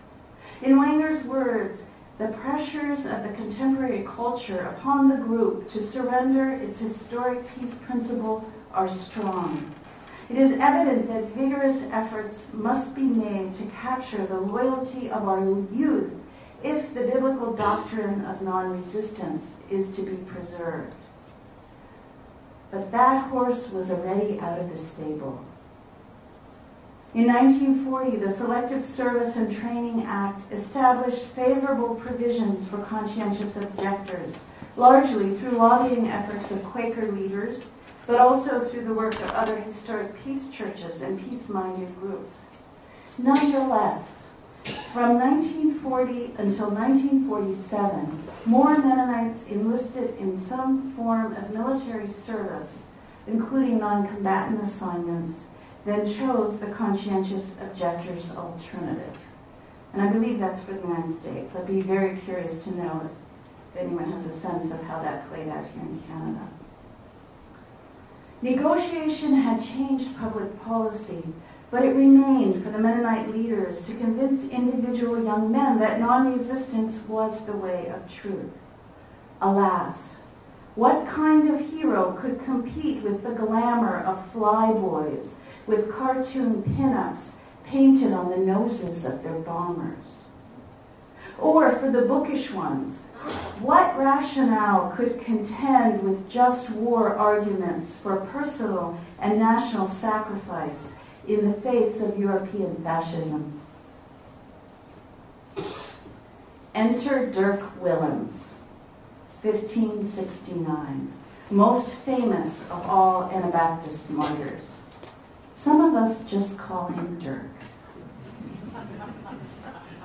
In Wenger's words, the pressures of the contemporary culture upon the group to surrender its historic peace principle are strong. It is evident that vigorous efforts must be made to capture the loyalty of our youth if the biblical doctrine of non-resistance is to be preserved. But that horse was already out of the stable. In 1940, the Selective Service and Training Act established favorable provisions for conscientious objectors, largely through lobbying efforts of Quaker leaders, but also through the work of other historic peace churches and peace-minded groups. Nonetheless, from 1940 until 1947, more Mennonites enlisted in some form of military service, including non-combatant assignments, then chose the conscientious objectors alternative. And I believe that's for the United States. I'd be very curious to know if anyone has a sense of how that played out here in Canada. Negotiation had changed public policy, but it remained for the Mennonite leaders to convince individual young men that non-resistance was the way of truth. Alas, what kind of hero could compete with the glamour of flyboys, with cartoon pinups painted on the noses of their bombers? Or for the bookish ones, what rationale could contend with just war arguments for personal and national sacrifice in the face of European fascism? Enter Dirk Willems, 1569, most famous of all Anabaptist martyrs. Some of us just call him Dirk.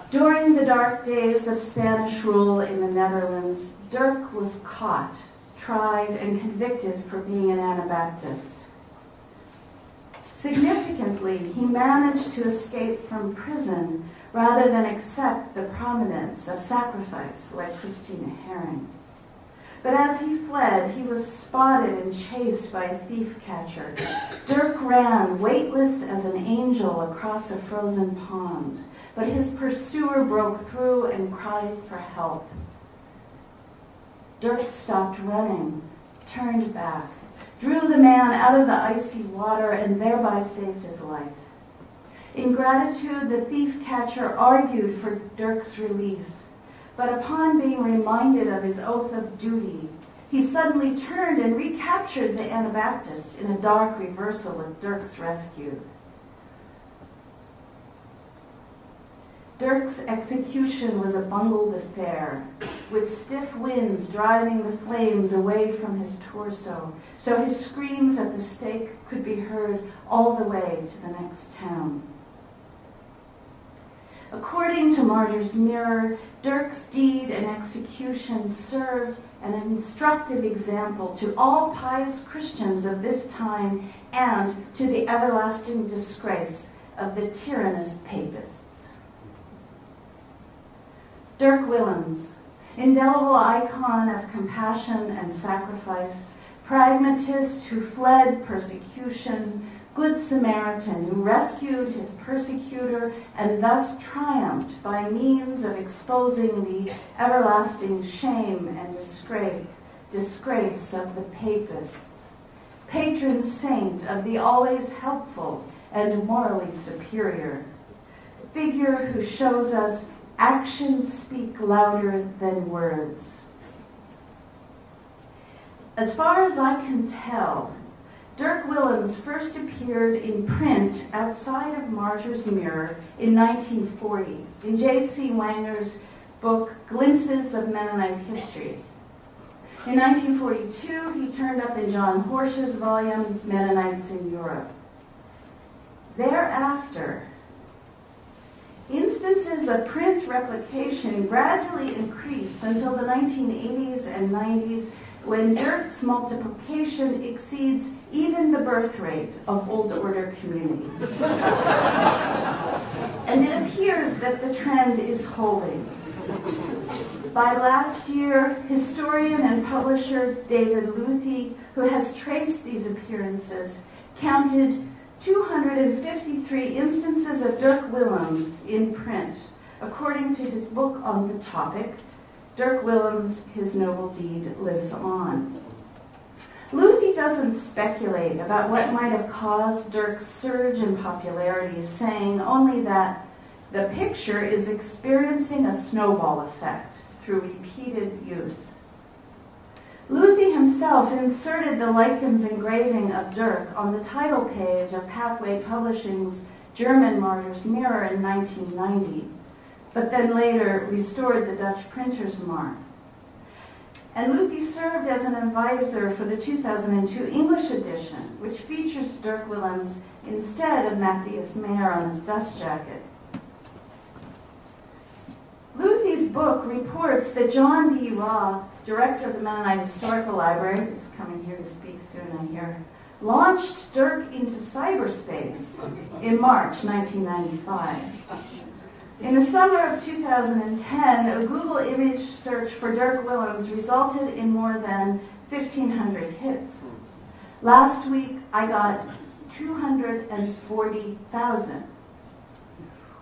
During the dark days of Spanish rule in the Netherlands, Dirk was caught, tried, and convicted for being an Anabaptist. Significantly, he managed to escape from prison rather than accept the prominence of sacrifice like Christina Herring. But as he fled, he was spotted and chased by a thief catcher. Dirk ran, weightless as an angel, across a frozen pond. But his pursuer broke through and cried for help. Dirk stopped running, turned back, drew the man out of the icy water, and thereby saved his life. In gratitude, the thief catcher argued for Dirk's release. But upon being reminded of his oath of duty, he suddenly turned and recaptured the Anabaptist in a dark reversal of Dirk's rescue. Dirk's execution was a bungled affair, with stiff winds driving the flames away from his torso, so his screams at the stake could be heard all the way to the next town. According to Martyr's Mirror, Dirk's deed and execution served an instructive example to all pious Christians of this time and to the everlasting disgrace of the tyrannous papists. Dirk Willems, indelible icon of compassion and sacrifice, pragmatist who fled persecution, Good Samaritan who rescued his persecutor and thus triumphed by means of exposing the everlasting shame and disgrace of the papists, patron saint of the always helpful and morally superior, figure who shows us actions speak louder than words. As far as I can tell, Dirk Willems first appeared in print outside of Martyr's Mirror in 1940 in J.C. Wanger's book, Glimpses of Mennonite History. In 1942, he turned up in John Horsch's volume, Mennonites in Europe. Thereafter, instances of print replication gradually increased until the 1980s and 90s, when Dirk's multiplication exceeds even the birth rate of Old Order communities. And it appears that the trend is holding. By last year, historian and publisher David Luthi, who has traced these appearances, counted 253 instances of Dirk Willems in print, according to his book on the topic, Dirk Willems, His Noble Deed Lives On. Luthi doesn't speculate about what might have caused Dirk's surge in popularity, saying only that the picture is experiencing a snowball effect through repeated use. Luthi himself inserted the Likens engraving of Dirk on the title page of Pathway Publishing's German Martyr's Mirror in 1990, but then later restored the Dutch printer's mark. And Luthi served as an advisor for the 2002 English edition, which features Dirk Willems instead of Matthias Mayer on his dust jacket. Luthi's book reports that John D. Roth, director of the Mennonite Historical Library, who's coming here to speak soon, I hear, launched Dirk into cyberspace in March 1995. In the summer of 2010, a Google image search for Dirk Willems resulted in more than 1,500 hits. Last week, I got 240,000.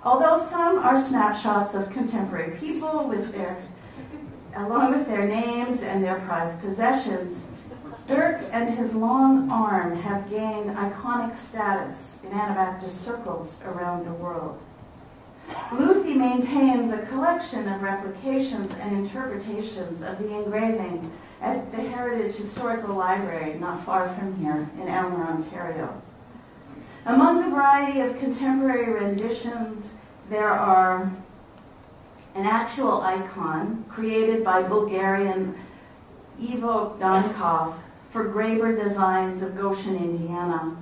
Although some are snapshots of contemporary people along with their names and their prized possessions, Dirk and his long arm have gained iconic status in Anabaptist circles around the world. Luthi maintains a collection of replications and interpretations of the engraving at the Heritage Historical Library not far from here in Elmer, Ontario. Among the variety of contemporary renditions, there are an actual icon created by Bulgarian Ivo Dankov for Grebel Designs of Goshen, Indiana.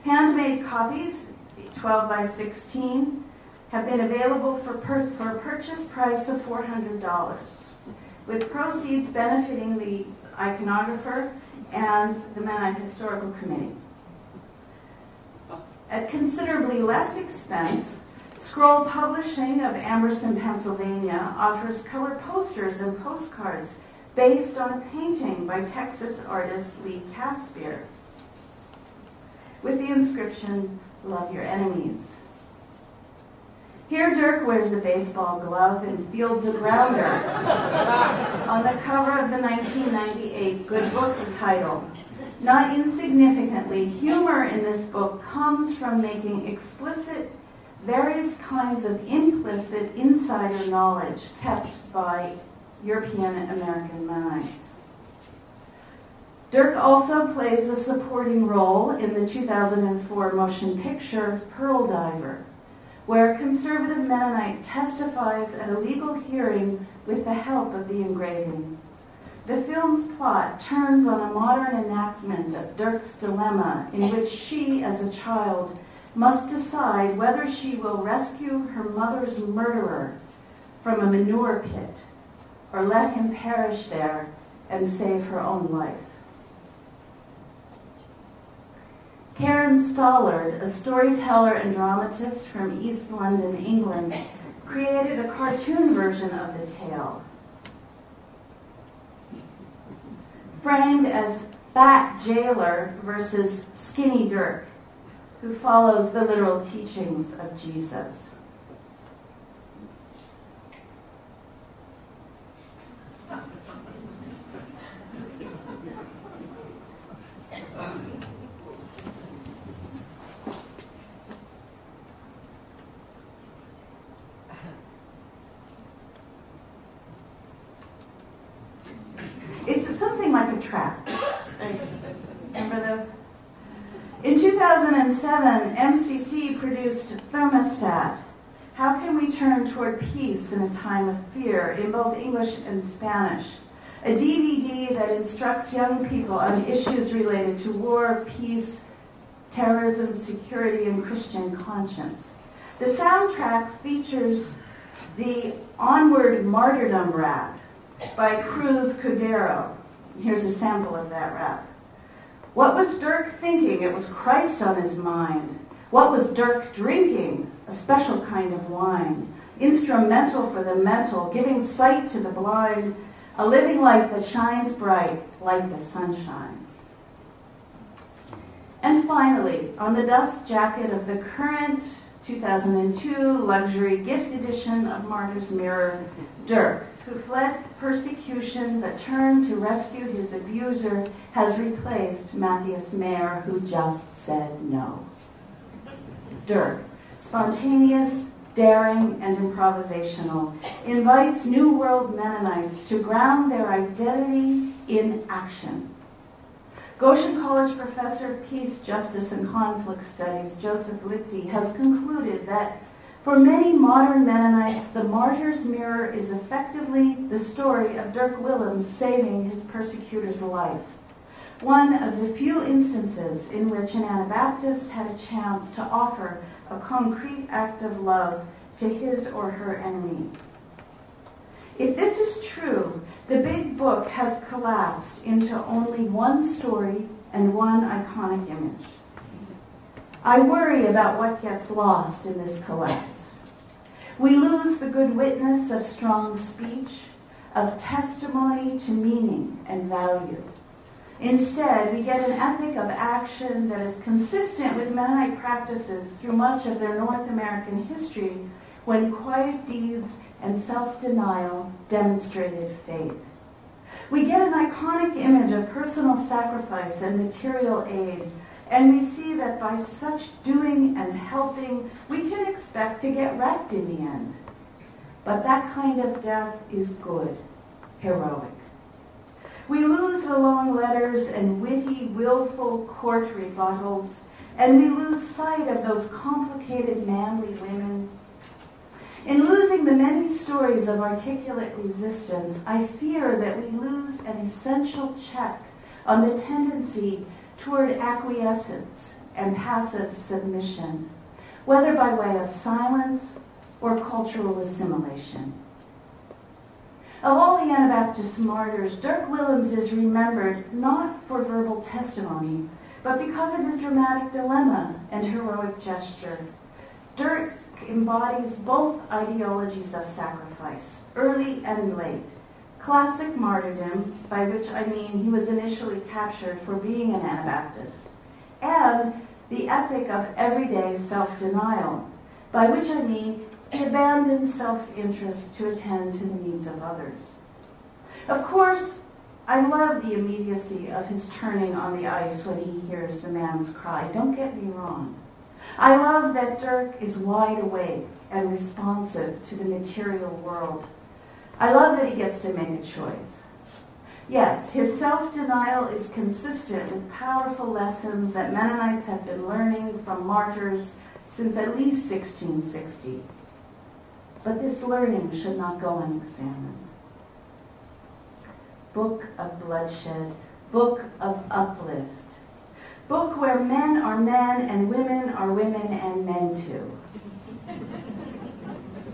Handmade copies, 12 by 16, have been available for a purchase price of $400, with proceeds benefiting the iconographer and the Mennonite Historical Committee. At considerably less expense, Scroll Publishing of Amberson, Pennsylvania offers color posters and postcards based on a painting by Texas artist Lee Caspier with the inscription, "Love Your Enemies." Here Dirk wears a baseball glove and fields a grounder on the cover of the 1998 Good Books title. Not insignificantly, humor in this book comes from making explicit various kinds of implicit insider knowledge kept by European American Mennonites. Dirk also plays a supporting role in the 2004 motion picture Pearl Diver, where a conservative Mennonite testifies at a legal hearing with the help of the engraving. The film's plot turns on a modern enactment of Dirk's dilemma in which she, as a child, must decide whether she will rescue her mother's murderer from a manure pit or let him perish there and save her own life. Karen Stollard, a storyteller and dramatist from East London, England, created a cartoon version of the tale, framed as Fat Jailer versus Skinny Dirk, who follows the literal teachings of Jesus. It's something like a trap. Remember those? In 2007, MCC produced Thermostat, How Can We Turn Toward Peace in a Time of Fear, in both English and Spanish, a DVD that instructs young people on issues related to war, peace, terrorism, security, and Christian conscience. The soundtrack features the Onward Martyrdom rap by Cruz Cordero. Here's a sample of that rap. What was Dirk thinking? It was Christ on his mind. What was Dirk drinking? A special kind of wine. Instrumental for the mental, giving sight to the blind, a living light that shines bright like the sunshine. And finally, on the dust jacket of the current 2002 luxury gift edition of Martyr's Mirror, Dirk, who fled persecution but turned to rescue his abuser, has replaced Matthias Mayer, who just said no. Dirk, spontaneous, daring, and improvisational, invites New World Mennonites to ground their identity in action. Goshen College professor of peace, justice, and conflict studies, Joseph Lichty, has concluded that for many modern Mennonites, the Martyr's Mirror is effectively the story of Dirk Willems saving his persecutor's life, one of the few instances in which an Anabaptist had a chance to offer a concrete act of love to his or her enemy. If this is true, the big book has collapsed into only one story and one iconic image. I worry about what gets lost in this collapse. We lose the good witness of strong speech, of testimony to meaning and value. Instead, we get an ethic of action that is consistent with Mennonite practices through much of their North American history, when quiet deeds and self-denial demonstrated faith. We get an iconic image of personal sacrifice and material aid, and we see that by such doing and helping, we can expect to get wrecked in the end. But that kind of death is good, heroic. We lose the long letters and witty, willful court rebuttals, and we lose sight of those complicated manly women. In losing the many stories of articulate resistance, I fear that we lose an essential check on the tendency toward acquiescence and passive submission, whether by way of silence or cultural assimilation. Of all the Anabaptist martyrs, Dirk Willems is remembered not for verbal testimony, but because of his dramatic dilemma and heroic gesture. Dirk embodies both ideologies of sacrifice, early and late. Classic martyrdom, by which I mean he was initially captured for being an Anabaptist, and the ethic of everyday self-denial, by which I mean he abandoned self-interest to attend to the needs of others. Of course, I love the immediacy of his turning on the ice when he hears the man's cry. Don't get me wrong. I love that Dirk is wide awake and responsive to the material world. I love that he gets to make a choice. Yes, his self-denial is consistent with powerful lessons that Mennonites have been learning from martyrs since at least 1660. But this learning should not go unexamined. Book of bloodshed, book of uplift, book where men are men and women are women and men too.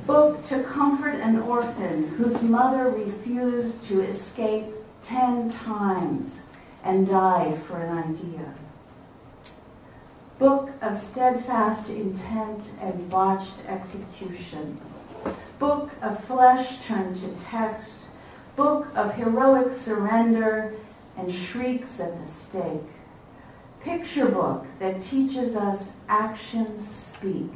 Book to comfort an orphan whose mother refused to escape 10 times and died for an idea. Book of steadfast intent and botched execution. Book of flesh turned to text. Book of heroic surrender and shrieks at the stake. Picture book that teaches us actions speak.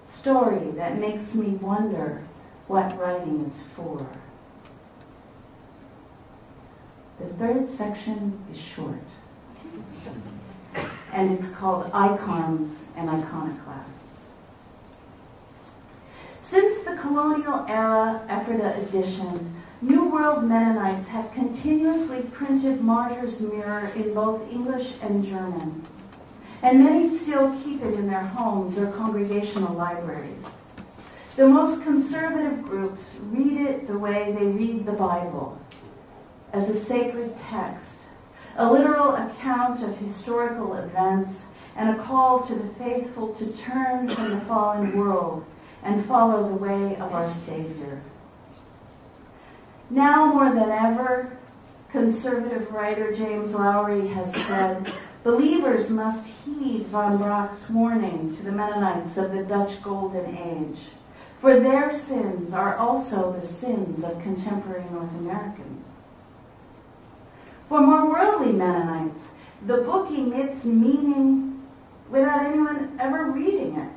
Story that makes me wonder what writing is for. The third section is short, and it's called Icons and Iconoclasts. Since the colonial era Ephrata edition, New World Mennonites have continuously printed Martyr's Mirror in both English and German, and many still keep it in their homes or congregational libraries. The most conservative groups read it the way they read the Bible, as a sacred text, a literal account of historical events, and a call to the faithful to turn from the fallen world and follow the way of our Savior. Now more than ever, conservative writer James Lowry has said, believers must heed Van Brock's warning to the Mennonites of the Dutch Golden Age, for their sins are also the sins of contemporary North Americans. For more worldly Mennonites, The book emits meaning without anyone ever reading it.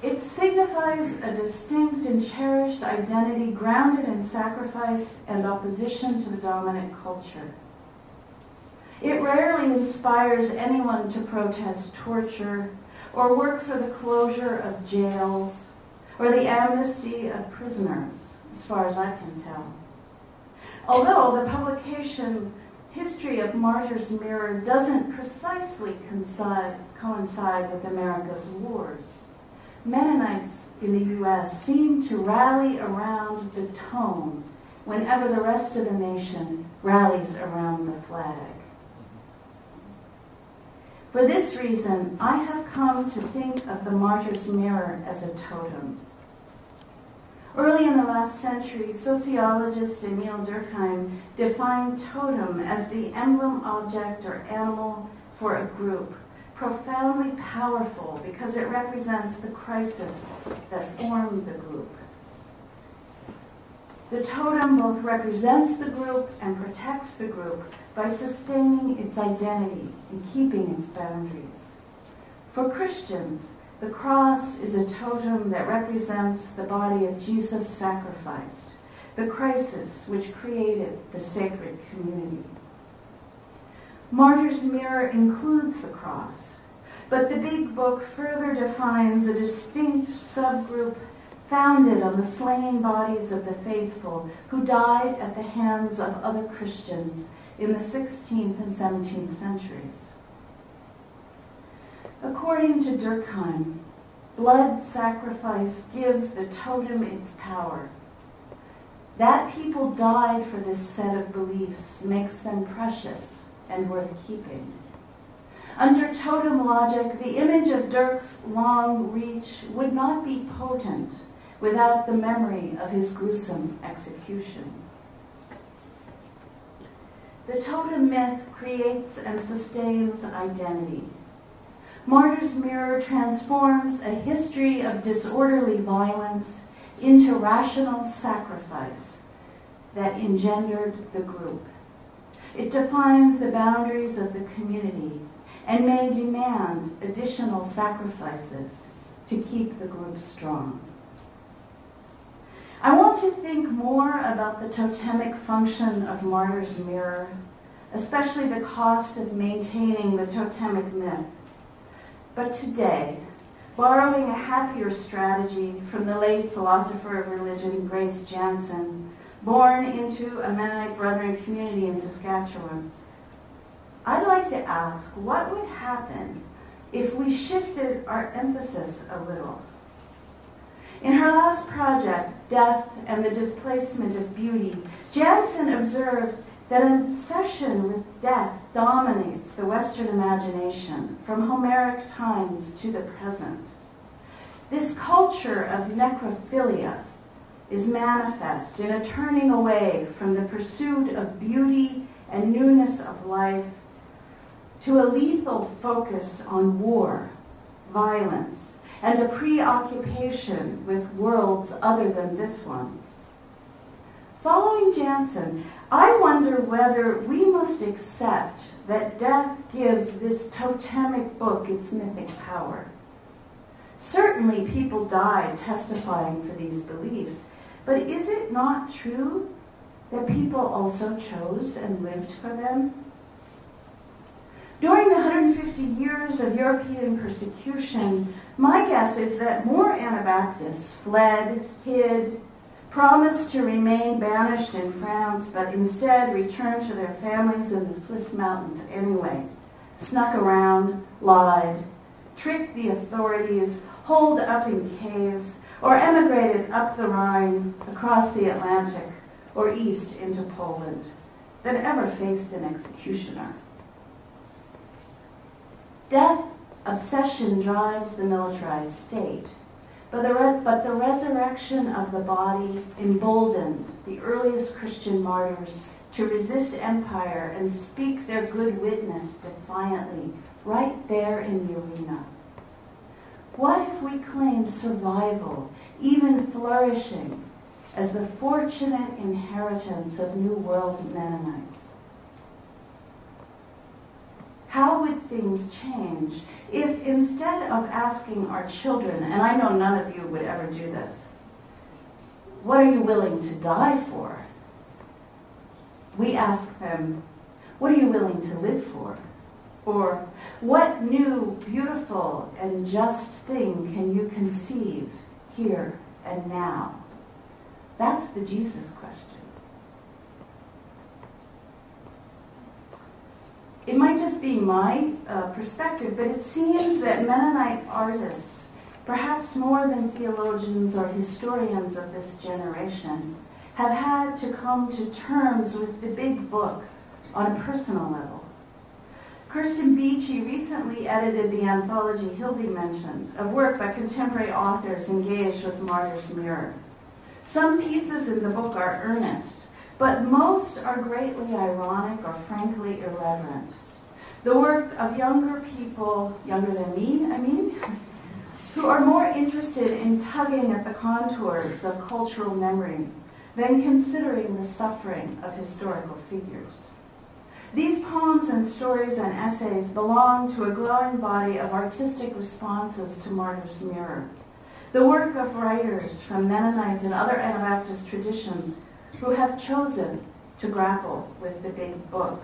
It signifies a distinct and cherished identity grounded in sacrifice and opposition to the dominant culture. It rarely inspires anyone to protest torture or work for the closure of jails or the amnesty of prisoners, as far as I can tell. Although the publication History of Martyrs' Mirror doesn't precisely coincide with America's wars, Mennonites in the U.S. seem to rally around the tone whenever the rest of the nation rallies around the flag. For this reason, I have come to think of the Martyr's Mirror as a totem. Early in the last century, sociologist Emil Durkheim defined totem as the emblem object or animal for a group, profoundly powerful because it represents the crisis that formed the group. The totem both represents the group and protects the group by sustaining its identity and keeping its boundaries. For Christians, the cross is a totem that represents the body of Jesus sacrificed, the crisis which created the sacred community. Martyr's Mirror includes the cross, but the big book further defines a distinct subgroup founded on the slain bodies of the faithful who died at the hands of other Christians in the 16th and 17th centuries. According to Durkheim, blood sacrifice gives the totem its power. That people died for this set of beliefs makes them precious and worth keeping. Under totem logic, the image of Dirk's long reach would not be potent without the memory of his gruesome execution. The totem myth creates and sustains identity. Martyr's Mirror transforms a history of disorderly violence into rational sacrifice that engendered the group. It defines the boundaries of the community and may demand additional sacrifices to keep the group strong. I want to think more about the totemic function of Martyr's Mirror, especially the cost of maintaining the totemic myth. But today, borrowing a happier strategy from the late philosopher of religion Grace Jansen, born into a Mennonite Brethren community in Saskatchewan, I'd like to ask what would happen if we shifted our emphasis a little. In her last project, Death and the Displacement of Beauty, Jansen observed that an obsession with death dominates the Western imagination from Homeric times to the present. This culture of necrophilia is manifest in a turning away from the pursuit of beauty and newness of life to a lethal focus on war, violence, and a preoccupation with worlds other than this one. Following Jansen, I wonder whether we must accept that death gives this totemic book its mythic power. Certainly people died testifying for these beliefs, but is it not true that people also chose and lived for them? During the 150 years of European persecution, my guess is that more Anabaptists fled, hid, promised to remain banished in France, but instead returned to their families in the Swiss mountains anyway, snuck around, lied, tricked the authorities, holed up in caves, or emigrated up the Rhine, across the Atlantic, or east into Poland, than ever faced an executioner. Death obsession drives the militarized state, but the resurrection of the body emboldened the earliest Christian martyrs to resist empire and speak their good witness defiantly right there in the arena. What if we claimed survival, even flourishing, as the fortunate inheritance of New World Mennonites? How would things change if instead of asking our children, and I know none of you would ever do this, what are you willing to die for? We ask them, what are you willing to live for? Or, what new, beautiful, and just thing can you conceive here and now? That's the Jesus question. It might just be my perspective, but it seems that Mennonite artists, perhaps more than theologians or historians of this generation, have had to come to terms with the big book on a personal level. Kirsten Beachy recently edited the anthology Hildy mentioned, of work by contemporary authors engaged with Martyr's Mirror. Some pieces in the book are earnest, but most are greatly ironic or frankly irreverent. The work of younger people, younger than me, I mean, who are more interested in tugging at the contours of cultural memory than considering the suffering of historical figures. These poems and stories and essays belong to a growing body of artistic responses to Martyr's Mirror, the work of writers from Mennonite and other Anabaptist traditions who have chosen to grapple with the big book.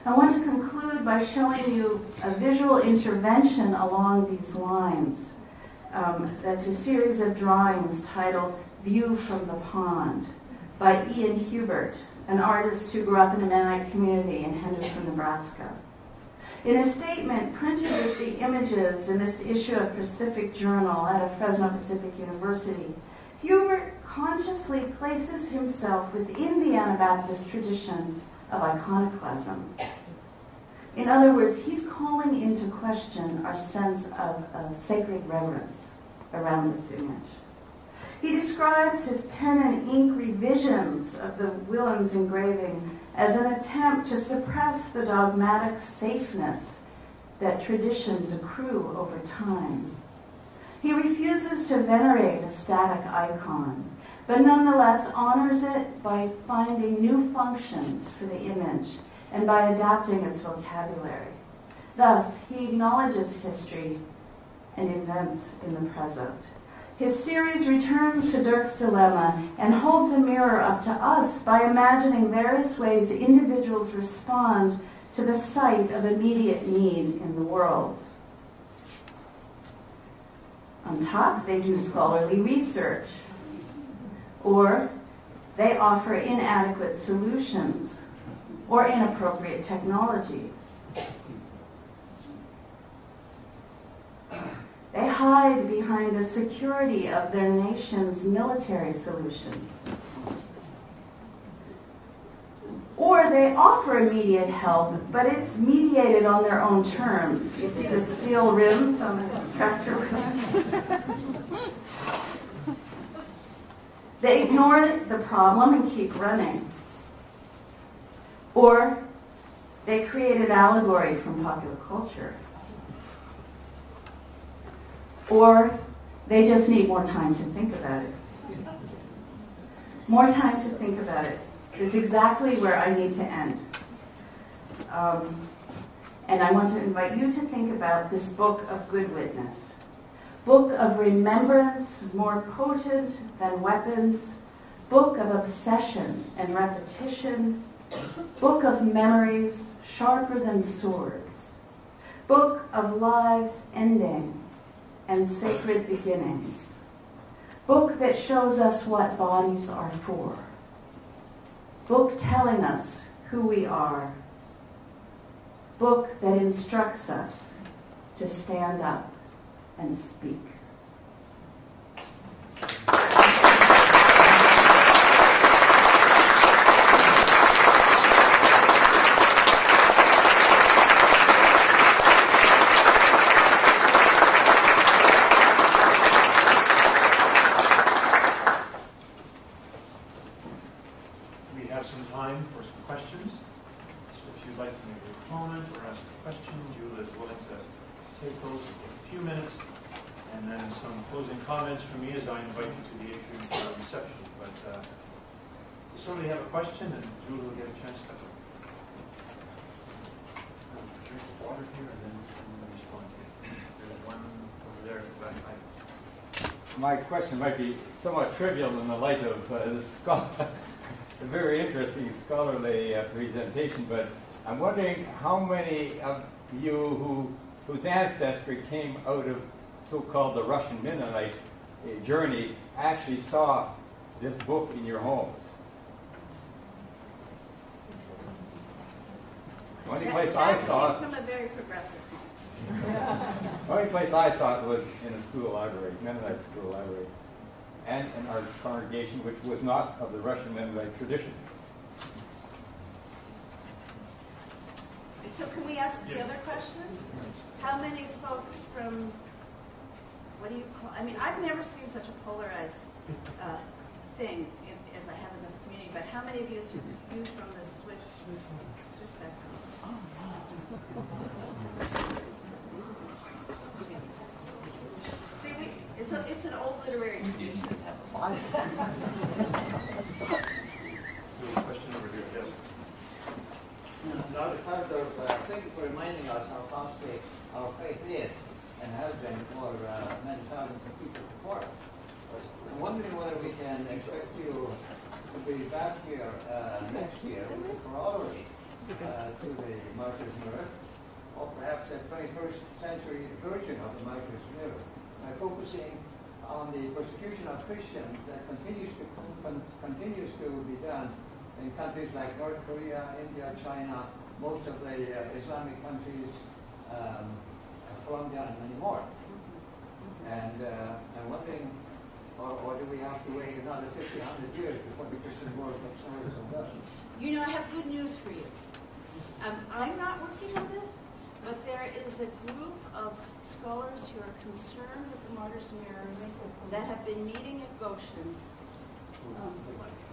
I want to conclude by showing you a visual intervention along these lines. That's a series of drawings titled View from the Pond by Ian Hubert, an artist who grew up in a Mennonite community in Henderson, Nebraska. In a statement printed with the images in this issue of Pacific Journal out of Fresno Pacific University, Hubert consciously places himself within the Anabaptist tradition of iconoclasm. In other words, he's calling into question our sense of sacred reverence around this image. He describes his pen and ink revisions of the Willems engraving as an attempt to suppress the dogmatic safeness that traditions accrue over time. He refuses to venerate a static icon, but nonetheless honors it by finding new functions for the image and by adapting its vocabulary. Thus, he acknowledges history and events in the present. His series returns to Dirk's dilemma and holds a mirror up to us by imagining various ways individuals respond to the sight of immediate need in the world. On top, they do scholarly research, or they offer inadequate solutions or inappropriate technology. They hide behind the security of their nation's military solutions. Or they offer immediate help, but it's mediated on their own terms. You see the steel rims on the tractor rims? They ignore the problem and keep running. Or they create an allegory from popular culture. Or they just need more time to think about it. More time to think about it is exactly where I need to end. And I want to invite you to think about this book of Good Witness. Book of remembrance more potent than weapons. Book of obsession and repetition. Book of memories sharper than swords. Book of lives ending and sacred beginnings. Book that shows us what bodies are for. Book telling us who we are. Book that instructs us to stand up and speak. Comments from me as I invite you to the atrium reception. But does somebody have a question? And Julie will get a chance to. drink of water here and then respond to you. There's one over there at the back. My question might be somewhat trivial in the light of a very interesting scholarly presentation, but I'm wondering how many of you whose ancestry came out of so-called the Russian Mennonite journey actually saw this book in your homes. The only place I saw it, from a very progressive home. the only place I saw it was in a school library, Mennonite school library, and in our congregation, which was not of the Russian Mennonite tradition. So can we ask the other question? How many folks from, what do you call, I mean, I've never seen such a polarized thing as I have in this community, but how many of you from the Swiss background? See, it's an old literary tradition. Question over here, yes. Dr. Kasdorf, thank you for reminding us how costly our faith is and has been for many thousands of people before us. I'm wondering whether we can expect you to be back here next year with a corollary to the Martyr's Mirror, or perhaps a 21st century version of the Martyr's Mirror, by focusing on the persecution of Christians that continues to be done in countries like North Korea, India, China, most of the Islamic countries, Colombia, and many more. And I'm wondering, or do we have to wait another 50, 100 years before the Christian world gets over some dust? You know, I have good news for you. I'm not working on this, but there is a group of scholars who are concerned with the Martyr's Mirror that have been meeting at Goshen.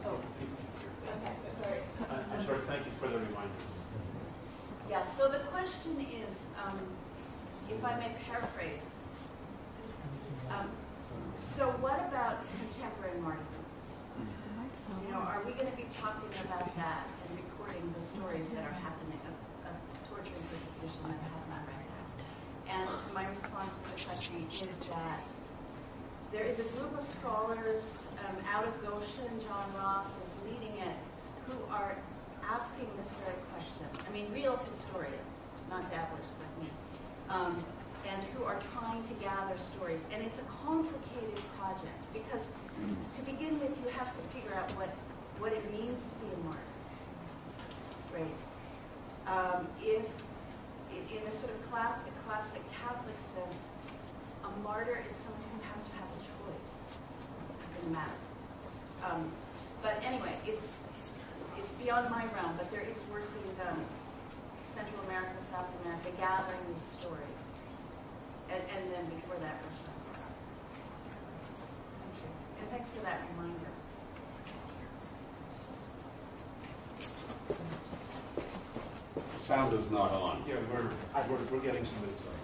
Okay, sorry. I'm sorry, thank you for the reminder. Yeah, so the question is, if I may paraphrase, so what about contemporary martyrdom? You know, are we going to be talking about that and recording the stories that are happening of torture and persecution that are happening right now? And my response to the question is that there is a group of scholars out of Goshen, John Roth is leading it, who are asking this very question. I mean, real historians, not dabblers like me, and who are trying to gather stories. And it's a complicated project because to begin with, you have to figure out what it means to be a martyr, right? If in a sort of classic Catholic sense, a martyr is someone who has to have a choice. It doesn't matter. But anyway, it's beyond my realm, but there is work being done. Central America, South America, gathering these stories. And then before that, Russia. And thanks for that reminder. Sound is not on. Yeah, we're getting somebody to talk.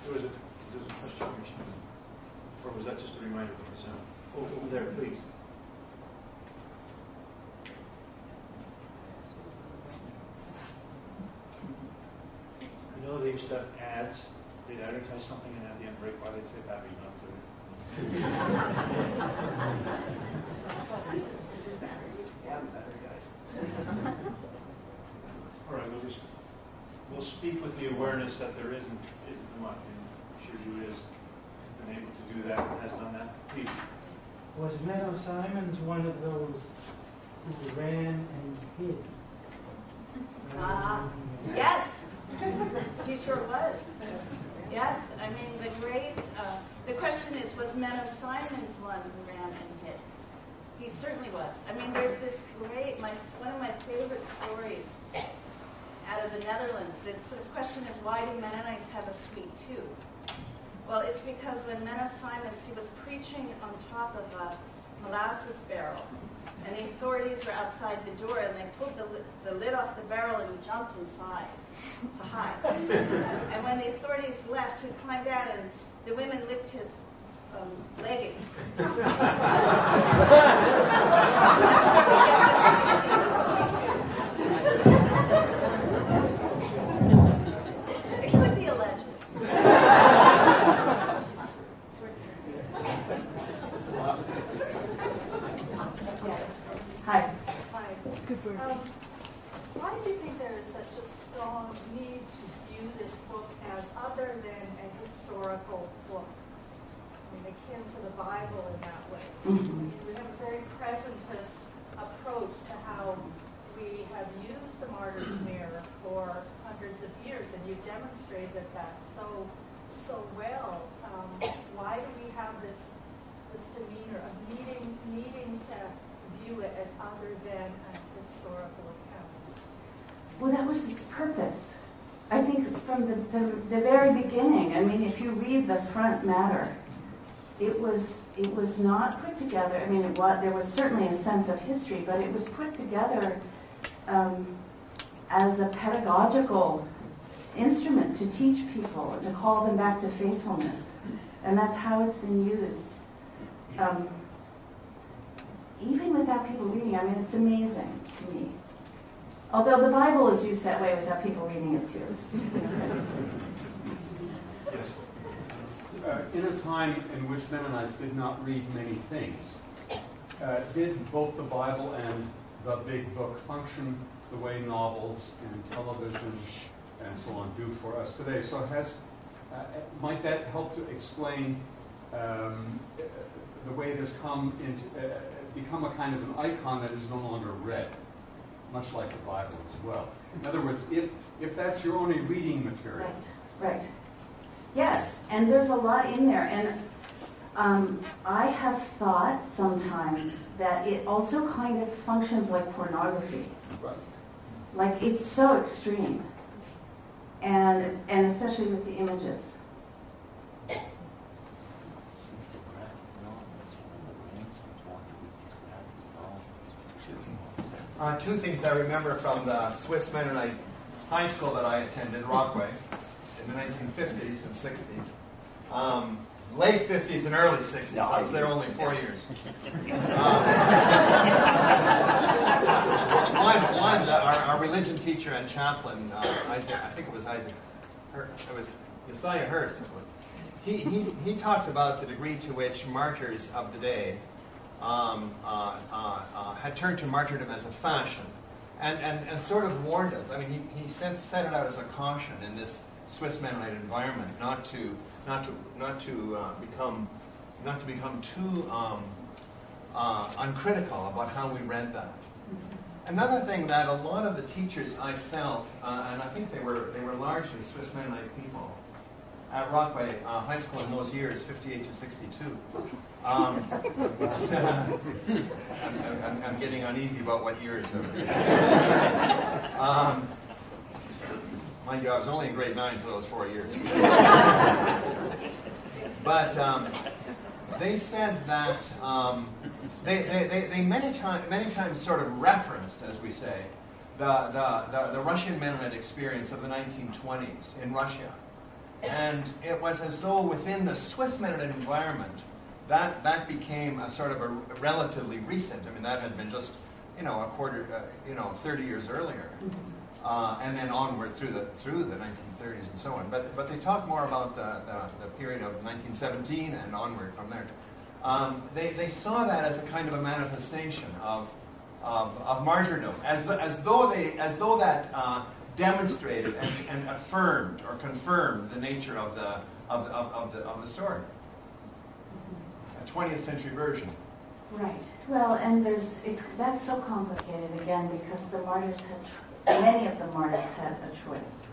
There was a question, or was that just a reminder of the sound? Oh, over there, please. You know, they used to have ads. They'd advertise something, and at the end, right while they'd say battery's not included. All right, we'll speak with the awareness that there isn't much, and I'm sure Julia's been able to do that and has done that. Please. Was Menno Simons one of those who ran and hid? Yes, he sure was. Yes, I mean, the question is, was Menno Simons one who ran and hid? He certainly was. I mean, there's this great, one of my favorite stories out of the Netherlands. The sort of question is, why do Mennonites have a sweet tooth? Well, it's because when Menno Simons, he was preaching on top of a molasses barrel, and the authorities were outside the door, and they pulled the lid off the barrel, and he jumped inside to hide. And when the authorities left, he climbed out, and the women licked his leggings. It could be a legend. Hi. Hi. Why do you think there is such a strong need to view this book as other than a historical book? I mean, akin to the Bible in that way. We have a very presentist approach to how we have used the Martyr's Mirror for hundreds of years, and you demonstrated that so well. Why do we have this demeanor of needing to view it as other than a historical account? Well, that was its purpose. I think from the very beginning. I mean, if you read the front matter, it was not put together. I mean, there was certainly a sense of history, but it was put together as a pedagogical instrument to teach people, to call them back to faithfulness. And that's how it's been used. Even without people reading, I mean, it's amazing to me. Although the Bible is used that way without people reading it too. In a time in which Mennonites did not read many things, did both the Bible and the big book function the way novels and television and so on do for us today? So might that help to explain the way it has become a kind of an icon that is no longer read, much like the Bible as well? In other words, if that's your only reading material. Right. Yes, and there's a lot in there. And I have thought sometimes that it also kind of functions like pornography. Right. Like, it's so extreme. And especially with the images. Two things I remember from the Swiss Mennonite high school that I attended, Rockaway, in the 1950s and 60s. Late 50s and early 60s. I was there only 4 years. Our religion teacher and chaplain, Isaac, I think it was Isaac, it was Josiah Hurst. He talked about the degree to which martyrs of the day had turned to martyrdom as a fashion, and sort of warned us. I mean, he set it out as a caution in this Swiss Mennonite environment not to become too uncritical about how we read that. Another thing that a lot of the teachers I felt, and I think they were largely Swiss Mennonite people at Rockaway High School in those years, 58 to 62. I'm getting uneasy about what years. Mind you, I was only in grade 9 for those 4 years. But they said that they many times sort of referenced, as we say, the Russian Mennonite experience of the 1920s in Russia. And it was as though within the Swiss Mennonite environment, that became a sort of a relatively recent. I mean, that had been just, a quarter, 30 years earlier, and then onward through the 1930s and so on. But they talk more about the period of 1917 and onward from there. They saw that as a kind of a manifestation of martyrdom, as though that demonstrated and affirmed or confirmed the nature of the story. A 20th century version. Right. Well, and that's so complicated again because the martyrs many of the martyrs had a choice.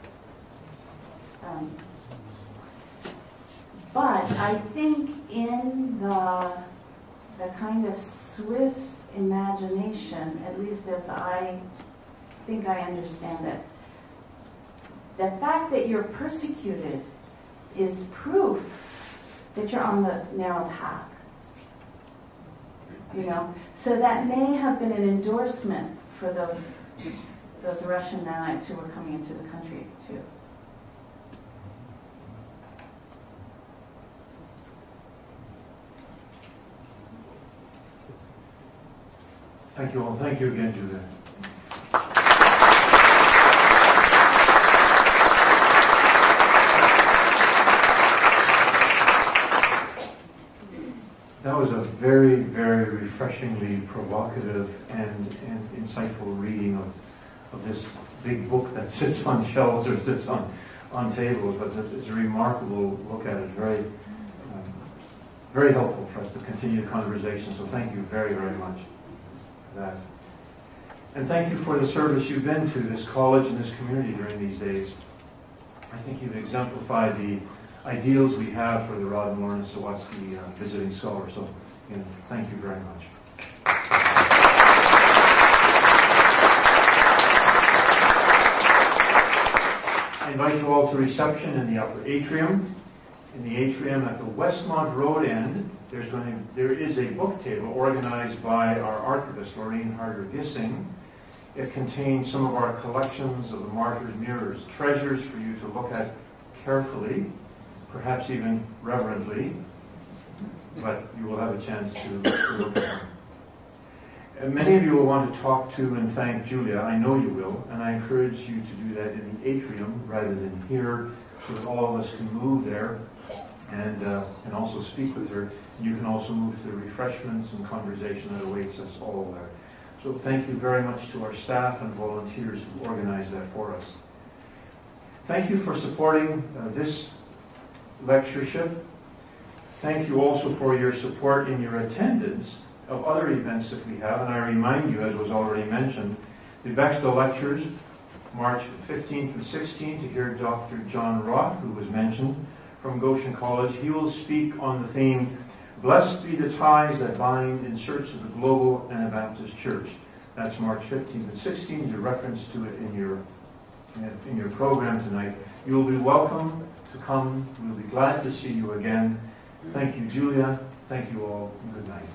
But I think in the kind of Swiss imagination, at least as I think I understand it, the fact that you're persecuted is proof that you're on the narrow path. So that may have been an endorsement for those Russian Mennonites who were coming into the country too. Thank you all. Thank you again, Julia. That was a very, very refreshingly provocative and insightful reading of this big book that sits on shelves or sits on tables, but it's a remarkable look at it. Very helpful for us to continue the conversation, so thank you very, very much for that. And thank you for the service you've been to this college and this community during these days. I think you've exemplified the ideals we have for the Rod and Lorna Sawatsky visiting scholar. So, again, thank you very much. I invite you all to reception in the upper atrium. In the atrium at the Westmont Road end, there is a book table organized by our archivist, Lorraine Harder-Gissing. It contains some of our collections of the Martyr's Mirrors, treasures for you to look at carefully, perhaps even reverently, but you will have a chance to look at them. And many of you will want to talk to and thank Julia. I know you will, and I encourage you to do that in the atrium rather than here, so that all of us can move there and also speak with her. You can also move to the refreshments and conversation that awaits us all there. So thank you very much to our staff and volunteers who organized that for us. Thank you for supporting this lectureship. Thank you also for your support in your attendance of other events that we have. And I remind you, as was already mentioned, the Bechtel Lectures, March 15th and 16th, to hear Dr. John Roth, who was mentioned, from Goshen College. He will speak on the theme, Blessed be the ties that bind in search of the global Anabaptist Church. That's March 15th and 16th. There's a reference to it in your program tonight. You will be welcome to come. We'll be glad to see you again. Thank you, Julia. Thank you all, and good night.